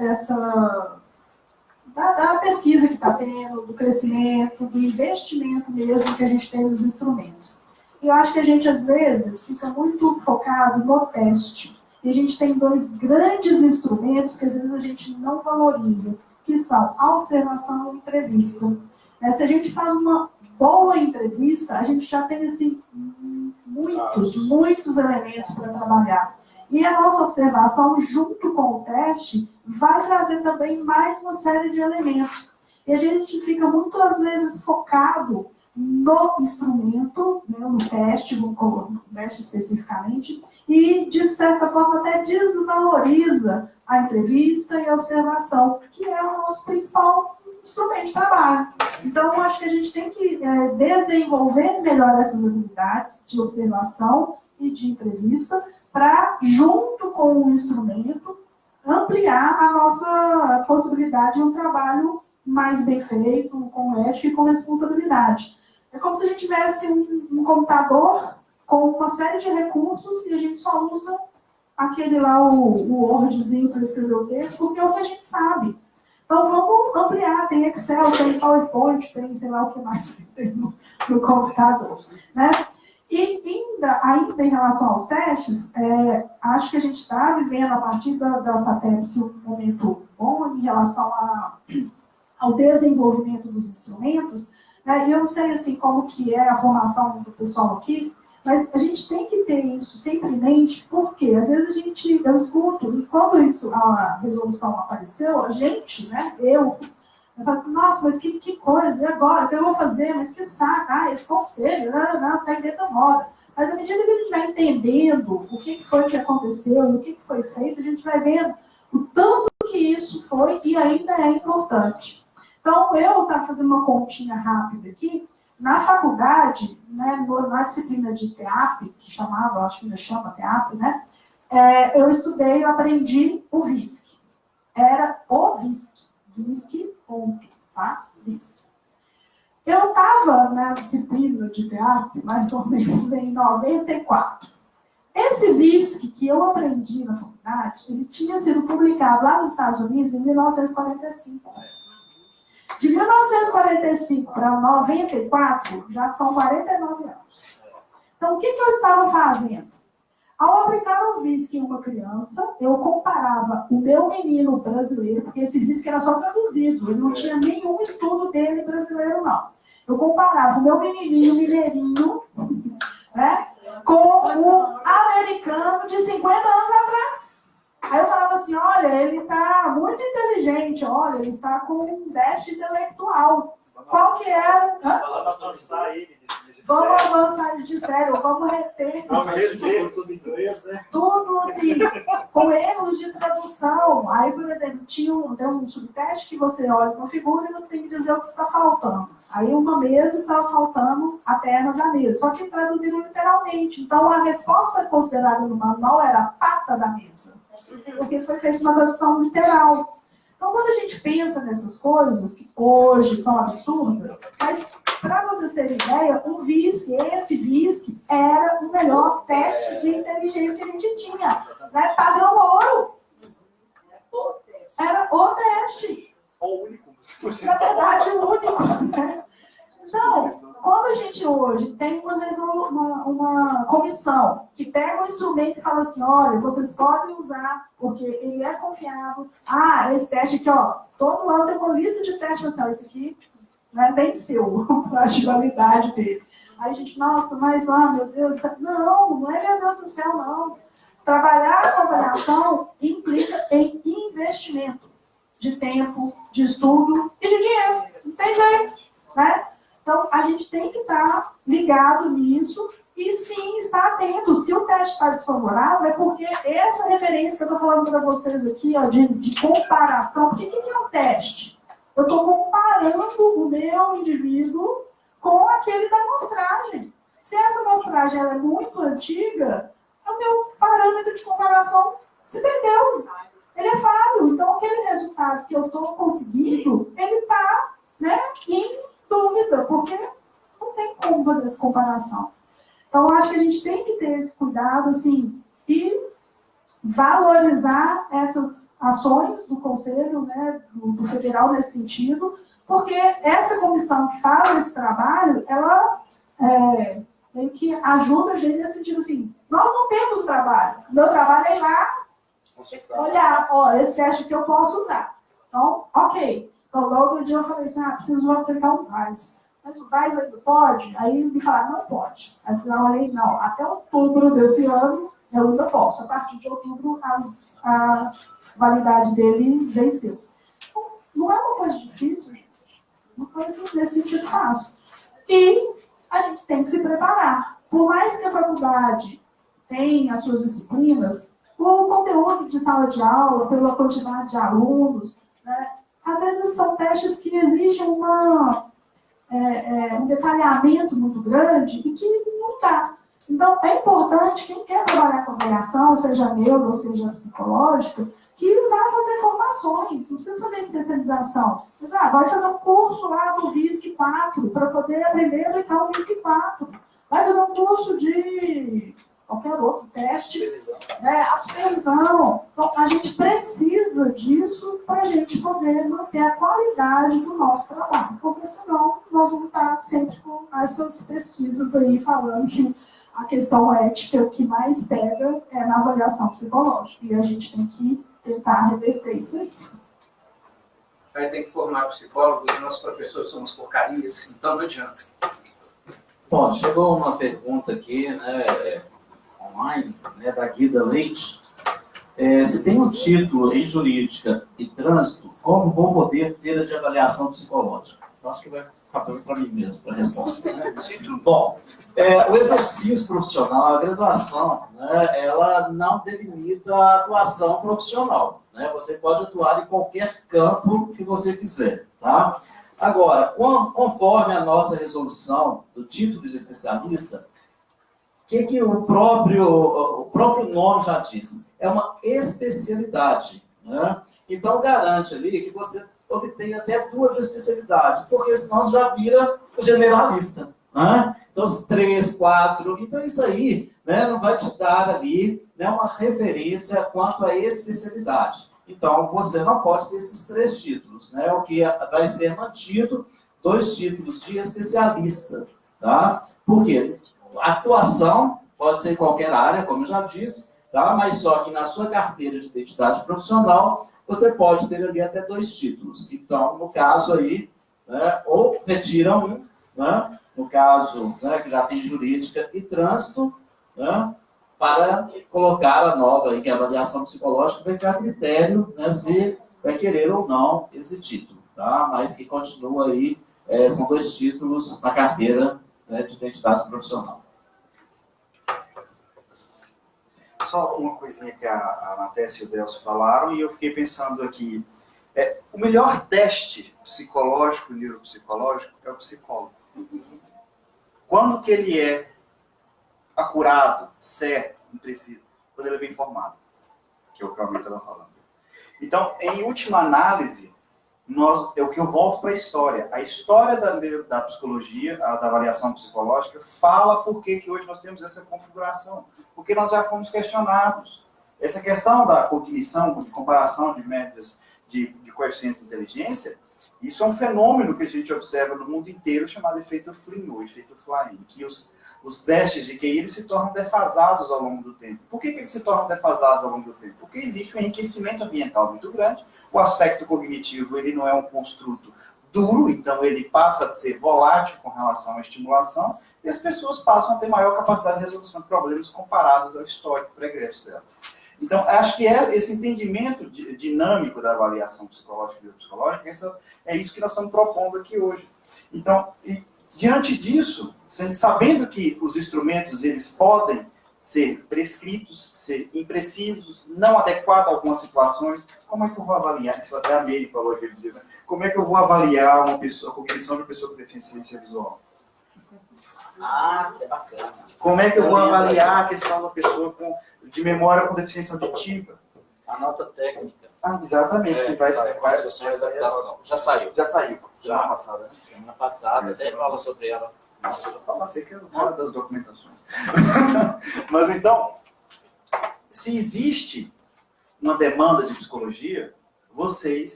da pesquisa que está tendo, do crescimento, do investimento mesmo que a gente tem nos instrumentos. E eu acho que a gente, às vezes, fica muito focado no teste. E a gente tem dois grandes instrumentos que, às vezes, a gente não valoriza, que são a observação e a entrevista. Se a gente faz uma boa entrevista, a gente já tem, assim, muitos elementos para trabalhar. E a nossa observação, junto com o teste, vai trazer também mais uma série de elementos. E a gente fica muito, às vezes, focado no instrumento, né, no teste especificamente, e, de certa forma, até desvaloriza a entrevista e a observação, que é o nosso principal instrumento de trabalho. Então, eu acho que a gente tem que desenvolver melhor essas habilidades de observação e de entrevista, para, junto com o instrumento, ampliar a nossa possibilidade de um trabalho mais bem feito, com ética e com responsabilidade. É como se a gente tivesse um computador com uma série de recursos e a gente só usa aquele lá, o Wordzinho para escrever o texto, porque é o que a gente sabe. Então, vamos ampliar. Tem Excel, tem PowerPoint, tem sei lá o que mais que tem no computador. Né? E ainda em relação aos testes, acho que a gente está vivendo, a partir da SATEPS, um momento bom em relação ao desenvolvimento dos instrumentos. Né? E eu não sei assim, como que é a formação do pessoal aqui, mas a gente tem que ter isso sempre em mente, porque às vezes eu escuto, e quando a resolução apareceu, a gente, né, eu falo assim, nossa, mas que coisa, e agora? O que eu vou fazer? Mas que saco, esse conselho, não, isso aí da moda. Mas à medida que a gente vai entendendo o que foi que aconteceu, o que foi feito, a gente vai vendo o tanto que isso foi e ainda é importante. Então, eu estava fazendo uma continha rápida aqui. Na faculdade, né, na disciplina de TEAP, que chamava, acho que ainda chama TEAP, né, eu estudei, eu aprendi o VISC. Era o VISC. VISC, ponto, tá? VISC. Eu estava na disciplina de TEAP, mais ou menos em 94. Esse VISC que eu aprendi na faculdade, ele tinha sido publicado lá nos Estados Unidos em 1945. De 1945 para 94, já são 49 anos. Então, o que eu estava fazendo? Ao aplicar o VISC em uma criança, eu comparava o meu menino brasileiro, porque esse VISC era só traduzido, ele não tinha nenhum estudo dele brasileiro, não. Eu comparava o meu menininho mineirinho, né, com o americano de 50 anos atrás. Aí eu falava assim, olha, ele está muito inteligente, olha, ele está com um déficit intelectual. Qual que era? Vamos avançar ele de Vamos avançar de sério, vamos reter. Vamos reter tudo em inglês, né? Tudo assim, com erros de tradução. Aí, por exemplo, tem um subteste que você olha para a figura e você tem que dizer o que está faltando. Aí uma mesa estava faltando a perna da mesa, só que traduziram literalmente. Então a resposta considerada no manual era a pata da mesa, porque foi feita uma tradução literal. Então, quando a gente pensa nessas coisas, que hoje são absurdas, mas para vocês terem ideia, o VISC, esse VISC, era o melhor teste de inteligência que a gente tinha. Né? Padrão ouro. Era o teste. O único. Na verdade, o único. Né? Então, quando a gente hoje tem uma comissão que pega o instrumento e fala assim, olha, vocês podem usar, porque ele é confiável. Ah, esse teste aqui, ó, todo ano tem uma lista de testes, assim, ó, esse aqui, né, venceu a validade dele. Aí a gente, nossa, mas, meu Deus, não é meu Deus do céu, não. Trabalhar com avaliação implica em investimento de tempo, de estudo e de dinheiro. Não tem jeito, né? Então, a gente tem que estar ligado nisso e, sim, estar atento. Se o teste está desfavorável, é porque essa referência que eu estou falando para vocês aqui, ó, de comparação, porque o que é um teste? Eu estou comparando o meu indivíduo com aquele da amostragem. Se essa amostragem ela é muito antiga, o meu parâmetro de comparação se perdeu. Ele é falho. Então, aquele resultado que eu estou conseguindo, ele está, né, em dúvida, porque não tem como fazer essa comparação. Então, eu acho que a gente tem que ter esse cuidado, assim, e valorizar essas ações do Conselho, né, do Federal nesse sentido, porque essa comissão que faz esse trabalho, ela meio que ajuda a gente nesse sentido, assim, nós não temos trabalho. O meu trabalho é ir lá, olhar, ó, esse teste que eu posso usar. Então, ok. Então, logo dia eu falei assim, preciso aplicar um VAIS. Mas o VAIS ainda pode? Aí me falaram, não pode. Aí eu falei, não, até outubro desse ano eu ainda posso. A partir de outubro a validade dele venceu. Então, não é uma coisa difícil, gente. Uma coisa nesse sentido fácil. E a gente tem que se preparar. Por mais que a faculdade tenha as suas disciplinas, o conteúdo de sala de aula, pela quantidade de alunos, né, às vezes são testes que exigem um detalhamento muito grande e que não está. Então, é importante quem quer trabalhar com avaliação, seja neuro ou seja psicológica, que vá fazer formações, não precisa fazer especialização. Mas, vai fazer um curso lá do VISC 4 para poder aprender a aplicar o VISC 4. Vai fazer um curso de qualquer outro teste, né, a supervisão. Então, a gente precisa disso para a gente poder manter a qualidade do nosso trabalho, porque senão nós vamos estar sempre com essas pesquisas aí falando que a questão ética, o que mais pega é na avaliação psicológica, e a gente tem que tentar reverter isso aí. Aí tem que formar psicólogos, nossos professores somos porcarias, então não adianta. Bom, chegou uma pergunta aqui, né, online, né, da Guida Leite. Se tem um título em jurídica e trânsito, como vou poder ter a de avaliação psicológica? Eu acho que vai Acabou para mim mesmo, para a resposta. Né? Bom, o exercício profissional, a graduação, né, ela não delimita a atuação profissional. Né? Você pode atuar em qualquer campo que você quiser. Tá? Agora, conforme a nossa resolução do título de especialista, que o próprio nome já diz? É uma especialidade. Né? Então, garante ali que você obtenha até 2 especialidades, porque senão já vira generalista. Né? Então, 3, 4. Então, isso aí, né, não vai te dar ali, né, uma referência quanto à especialidade. Então, você não pode ter esses 3 títulos. Né? O que vai ser mantido, 2 títulos de especialista. Tá? Por quê? A atuação pode ser em qualquer área, como eu já disse, tá? Mas só que na sua carteira de identidade profissional, você pode ter ali até 2 títulos. Então, no caso aí, né, ou retira um, né, no caso, né, que já tem jurídica e trânsito, né, para colocar a nova, aí, que é a avaliação psicológica, vai ficar a critério, né, se vai querer ou não esse título. Tá? Mas que continua aí, são 2 títulos na carteira, né, de identidade profissional. Só uma coisinha que a Natécia e o Delcio falaram, e eu fiquei pensando aqui. O melhor teste psicológico e neuropsicológico é o psicólogo. Quando que ele é acurado, certo, impreciso? Quando ele é bem formado, que é o que a Almeida estava falando. Então, em última análise, é o que eu volto para a história. A história da psicologia, da avaliação psicológica, fala por que hoje nós temos essa configuração. Porque nós já fomos questionados. Essa questão da cognição, de comparação de médias de coeficientes de inteligência, isso é um fenômeno que a gente observa no mundo inteiro chamado efeito Flynn, ou efeito Flynn, que os testes de QI eles se tornam defasados ao longo do tempo. Por que eles se tornam defasados ao longo do tempo? Porque existe um enriquecimento ambiental muito grande, o aspecto cognitivo ele não é um construto duro, então ele passa a ser volátil com relação à estimulação, e as pessoas passam a ter maior capacidade de resolução de problemas comparados ao histórico pregresso delas. Então, acho que esse entendimento dinâmico da avaliação psicológica e biopsicológica, é isso que nós estamos propondo aqui hoje. Então, diante disso, sabendo que os instrumentos eles podem ser prescritos, ser imprecisos, não adequados a algumas situações, como é que eu vou avaliar? Isso até a Meire falou aquele dia, né? Como é que eu vou avaliar uma pessoa, a cognição de uma pessoa com deficiência visual? Que bacana. Como é que eu vou avaliar a questão de uma pessoa de memória com deficiência auditiva? A nota técnica. Exatamente. Que vai construção e adaptação. Já saiu. Já saiu. Semana passada. Semana passada, até fala sobre ela. Nossa, eu já falei que eu falo das documentações. Mas então, se existe uma demanda de psicologia,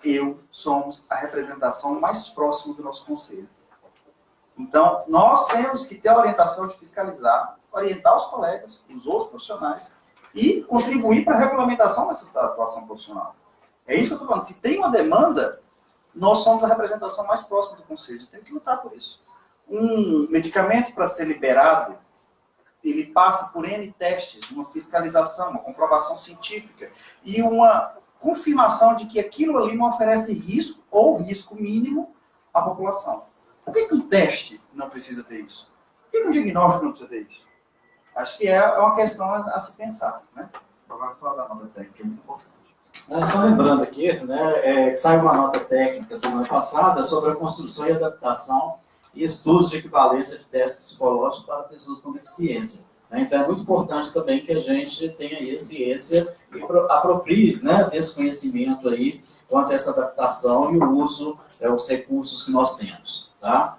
eu, somos a representação mais próxima do nosso conselho. Então, nós temos que ter a orientação de fiscalizar, orientar os colegas, os outros profissionais, e contribuir para a regulamentação dessa atuação profissional. É isso que eu estou falando. Se tem uma demanda, nós somos a representação mais próxima do conselho. Temos que lutar por isso. Um medicamento, para ser liberado, ele passa por N testes, uma fiscalização, uma comprovação científica e uma confirmação de que aquilo ali não oferece risco ou risco mínimo à população. Por que o teste não precisa ter isso? Por que o diagnóstico não precisa ter isso? Acho que é uma questão a se pensar. Né? Agora, falar da nota técnica, que é muito importante. Só lembrando aqui, né, que saiu uma nota técnica semana passada sobre a construção e adaptação e estudos de equivalência de testes psicológicos para pessoas com deficiência. Né? Então, é muito importante também que a gente tenha aí ciência e aproprie, né, desse conhecimento aí quanto a essa adaptação e o uso, os recursos que nós temos. Tá?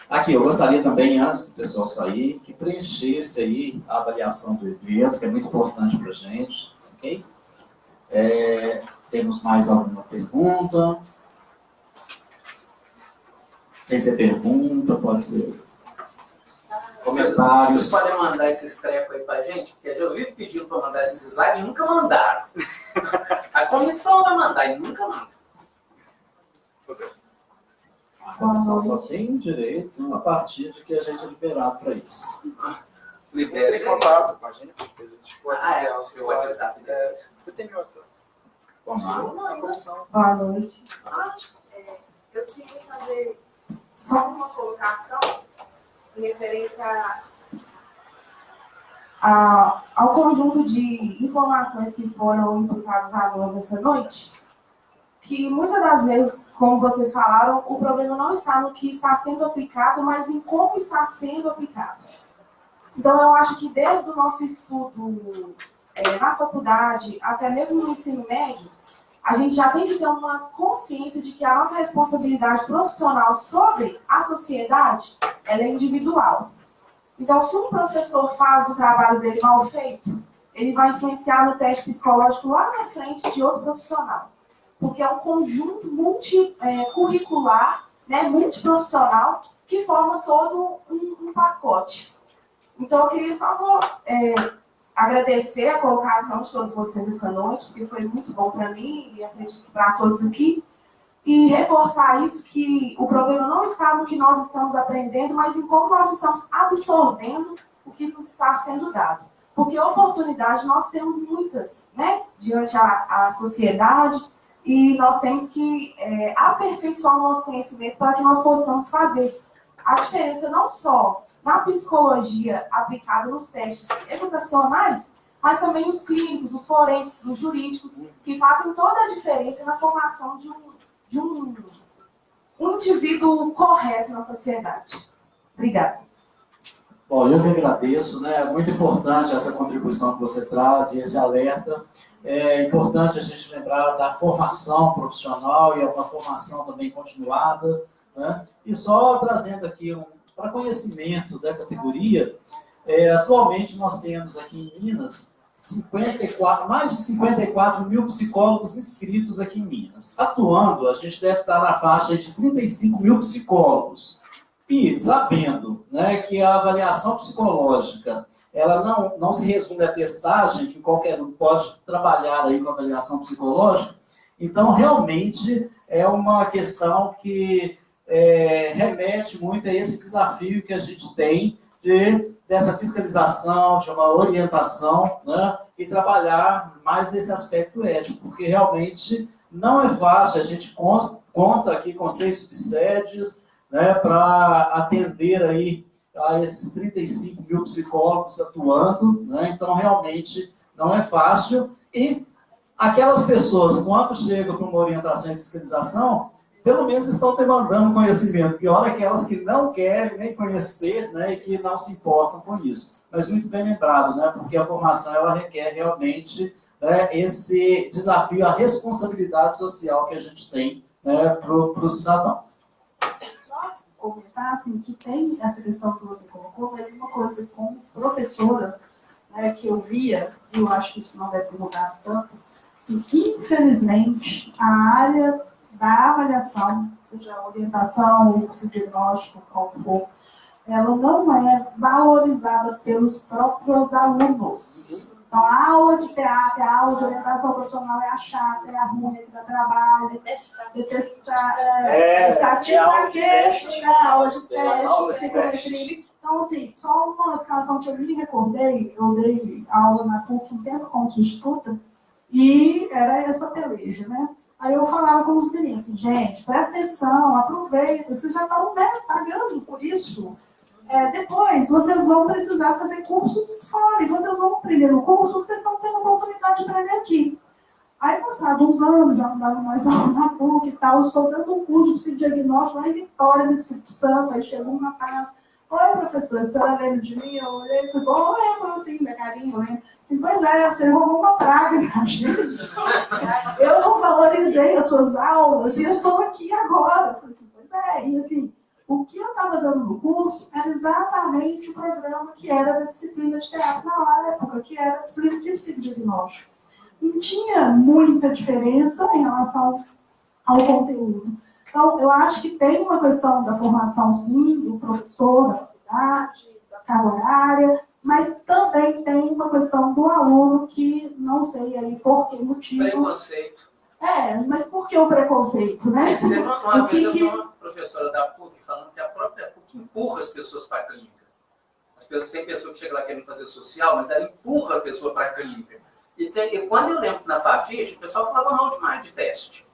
Aqui, eu gostaria também, antes do pessoal sair, que preenchesse aí a avaliação do evento, que é muito importante para a gente. Ok? Temos mais alguma pergunta? Sem ser pergunta, pode ser comentários. Vocês podem mandar esses trecos aí pra gente? Porque eu já ouvi pedindo para mandar esses slides e nunca mandaram. A comissão vai mandar e nunca manda. A comissão só tem direito a partir de que a gente é liberado para isso. Entre em contato com a gente. O seu WhatsApp. Você tem meu WhatsApp? Vamos lá. Boa noite. Eu queria fazer só uma colocação em referência ao conjunto de informações que foram imputadas a nós essa noite, que muitas das vezes, como vocês falaram, o problema não está no que está sendo aplicado, mas em como está sendo aplicado. Então, eu acho que desde o nosso estudo na faculdade, até mesmo no ensino médio, a gente já tem que ter uma consciência de que a nossa responsabilidade profissional sobre a sociedade, ela é individual. Então, se um professor faz o trabalho dele mal feito, ele vai influenciar no teste psicológico lá na frente de outro profissional. Porque é um conjunto multicurricular, né, multiprofissional, que forma todo um pacote. Então, eu queria só agradecer a colocação de todos vocês essa noite, porque foi muito bom para mim e acredito que para todos aqui. E reforçar isso, que o problema não está no que nós estamos aprendendo, mas em como nós estamos absorvendo o que nos está sendo dado. Porque oportunidade nós temos muitas, né, diante a sociedade, e nós temos que aperfeiçoar o nosso conhecimento para que nós possamos fazer a diferença não só na psicologia aplicada nos testes educacionais, mas também os clínicos, os forenses, os jurídicos, que fazem toda a diferença na formação de um indivíduo correto na sociedade. Obrigada. Bom, eu que agradeço, né? É muito importante essa contribuição que você traz e esse alerta. É importante a gente lembrar da formação profissional e uma formação também continuada, né? E só trazendo aqui para conhecimento da categoria, atualmente nós temos aqui em Minas mais de 54 mil psicólogos inscritos aqui em Minas. Atuando, a gente deve estar na faixa de 35 mil psicólogos. E sabendo, né, que a avaliação psicológica ela não se resume à testagem, que qualquer um pode trabalhar aí com a avaliação psicológica, então realmente é uma questão que remete muito a esse desafio que a gente tem dessa fiscalização, de uma orientação, né, e trabalhar mais nesse aspecto ético, porque realmente não é fácil, a gente conta aqui com 6 subsedes, né, para atender aí a esses 35 mil psicólogos atuando, né, então realmente não é fácil, e aquelas pessoas, quando chegam para uma orientação e fiscalização, pelo menos estão demandando conhecimento. Pior aquelas que não querem nem conhecer, né, e que não se importam com isso. Mas muito bem lembrado, né, porque a formação ela requer realmente, né, esse desafio, a responsabilidade social que a gente tem, né, para o cidadão. Só comentar assim, que tem essa questão que você colocou, mas uma coisa como professora, né, que eu via, e eu acho que isso não deve ter mudado tanto, assim, infelizmente, a área da avaliação, seja orientação, ou diagnóstico, qual for, ela não é valorizada pelos próprios alunos. Então, a aula de terapia, a aula de orientação profissional é a chata, é a ruim, é que dá trabalho, detestar, a aula de teste, Então, assim, só uma escalação que eu me recordei, eu dei aula na PUC um tempo como substituta, e era essa peleja, né? Aí eu falava com os meninos, assim, gente, presta atenção, aproveita, vocês já estão, né, pagando por isso. Depois, vocês vão precisar fazer cursos fora, e vocês vão aprender no curso que vocês estão tendo a oportunidade de aprender aqui. Aí, passados uns anos, já não dava mais aula na PUC e tal, estou dando um curso de psicodiagnóstico lá em Vitória, no Espírito Santo, aí chegou um rapaz, oi, professor, a senhora lembra de mim? Eu olhei e falei, eu lembro, assim, da carinha, eu lembro. Assim, pois é, você roubou uma praga na gente. Eu não valorizei as suas aulas e eu estou aqui agora. Eu falei assim, pois é, e assim, o que eu estava dando no curso era exatamente o programa que era da disciplina de teatro na época, que era a disciplina de psicodiagnóstico. Não tinha muita diferença em relação ao conteúdo. Então, eu acho que tem uma questão da formação, sim, do professor, da faculdade, da carga horária, mas também tem uma questão do aluno que não sei aí por que motivo. Preconceito. Mas por que o preconceito, né? Uma vez eu vi uma professora da PUC falando que a própria PUC empurra as pessoas para a clínica. Tem pessoa que chega lá querendo fazer social, mas ela empurra a pessoa para a clínica. E quando eu lembro que na Fafiche, o pessoal falava mal demais de teste.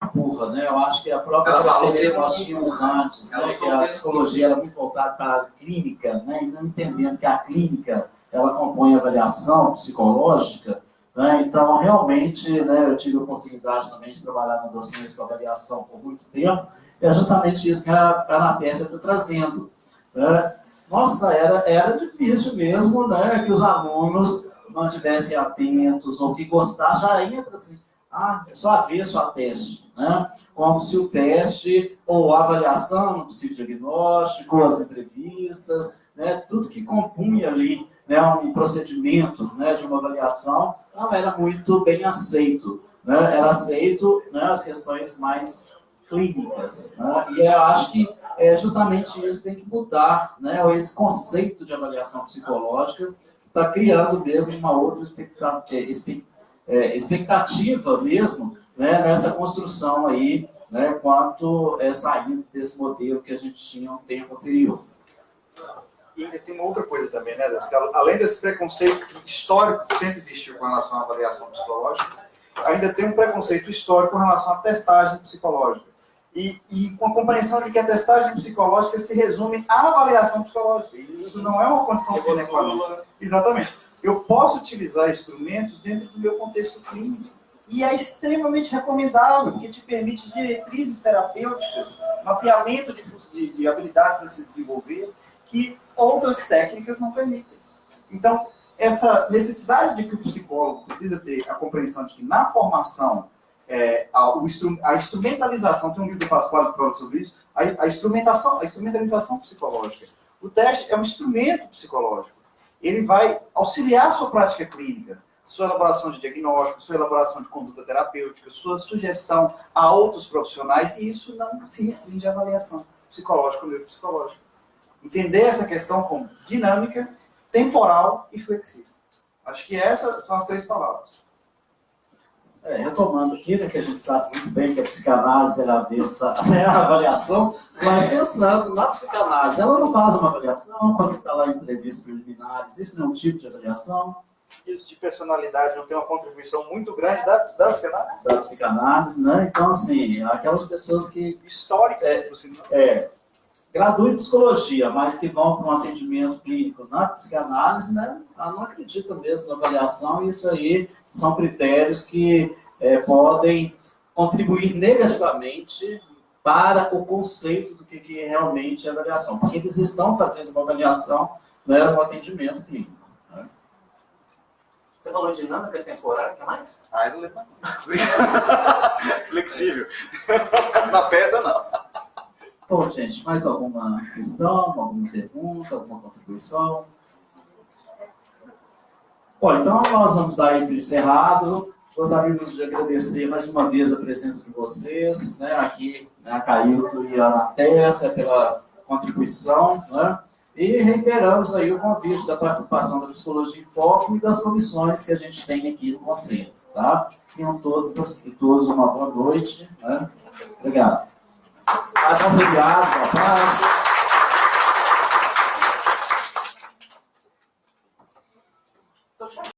empurra, né? Eu acho que a própria Ela falou característica que que nós tínhamos antes, ela né? Que falou a que- psicologia era muito voltada para a clínica, né? E não entendendo que a clínica ela compõe a avaliação psicológica, né? Então, realmente, né, eu tive a oportunidade também de trabalhar na docência com avaliação por muito tempo, e é justamente isso que a Anatécia está trazendo, né? Nossa, era difícil mesmo, né, que os alunos não estivessem atentos, ou que gostassem, já ia para dizer, é só ver, só teste, né? Como se o teste, ou a avaliação no psicodiagnóstico, as entrevistas, né, tudo que compunha ali, né, um procedimento, né, de uma avaliação, não era muito bem aceito, né? Era aceito, né, as questões mais clínicas, né? E eu acho que justamente isso tem que mudar, né? Esse conceito de avaliação psicológica está criando mesmo uma outra expectativa mesmo, né, nessa construção aí, né, quanto saindo desse modelo que a gente tinha um tempo anterior. E tem uma outra coisa também, né, Deus? Que além desse preconceito histórico que sempre existiu com relação à avaliação psicológica, ainda tem um preconceito histórico com relação à testagem psicológica. E com a compreensão de que a testagem psicológica se resume à avaliação psicológica. E isso não é uma condição sine qua non. Exatamente. Eu posso utilizar instrumentos dentro do meu contexto clínico. E é extremamente recomendável, porque te permite diretrizes terapêuticas, mapeamento de habilidades a se desenvolver, que outras técnicas não permitem. Então, essa necessidade de que o psicólogo precisa ter a compreensão de que na formação, a instrumentalização, tem um livro do Pasquale que fala sobre isso, a instrumentalização psicológica. O teste é um instrumento psicológico. Ele vai auxiliar a sua prática clínica, sua elaboração de diagnóstico, sua elaboração de conduta terapêutica, sua sugestão a outros profissionais, e isso não se restringe à avaliação psicológica ou neuropsicológica. Entender essa questão como dinâmica, temporal e flexível. Acho que essas são as 3 palavras. Retomando aqui, né, que a gente sabe muito bem que a psicanálise ela vê a avaliação, mas pensando na psicanálise, ela não faz uma avaliação quando você está lá em entrevistas preliminares, isso não é um tipo de avaliação? Isso de personalidade não tem uma contribuição muito grande da psicanálise? Da psicanálise, né? Então, assim, aquelas pessoas que... Histórica, graduam em psicologia, mas que vão para um atendimento clínico na psicanálise, né? Ela não acredita mesmo na avaliação, e isso aí são critérios que podem contribuir negativamente para o conceito do que realmente é avaliação, porque eles estão fazendo uma avaliação, não era um atendimento clínico. Né? Você falou dinâmica temporária, o que mais? Eu não lembro. Flexível. Na pedra, não. Bom, gente, mais alguma questão, alguma pergunta, alguma contribuição? Bom, então nós vamos dar aí para o encerrado. Gostaríamos de agradecer mais uma vez a presença de vocês, né, aqui, né, a Caildo e a Anatécia, pela contribuição, né, e reiteramos aí o convite da participação da Psicologia em Foco e das comissões que a gente tem aqui no Conselho, tá? Tenham todos e todos uma boa noite, né? Obrigado. Obrigado, um abraço.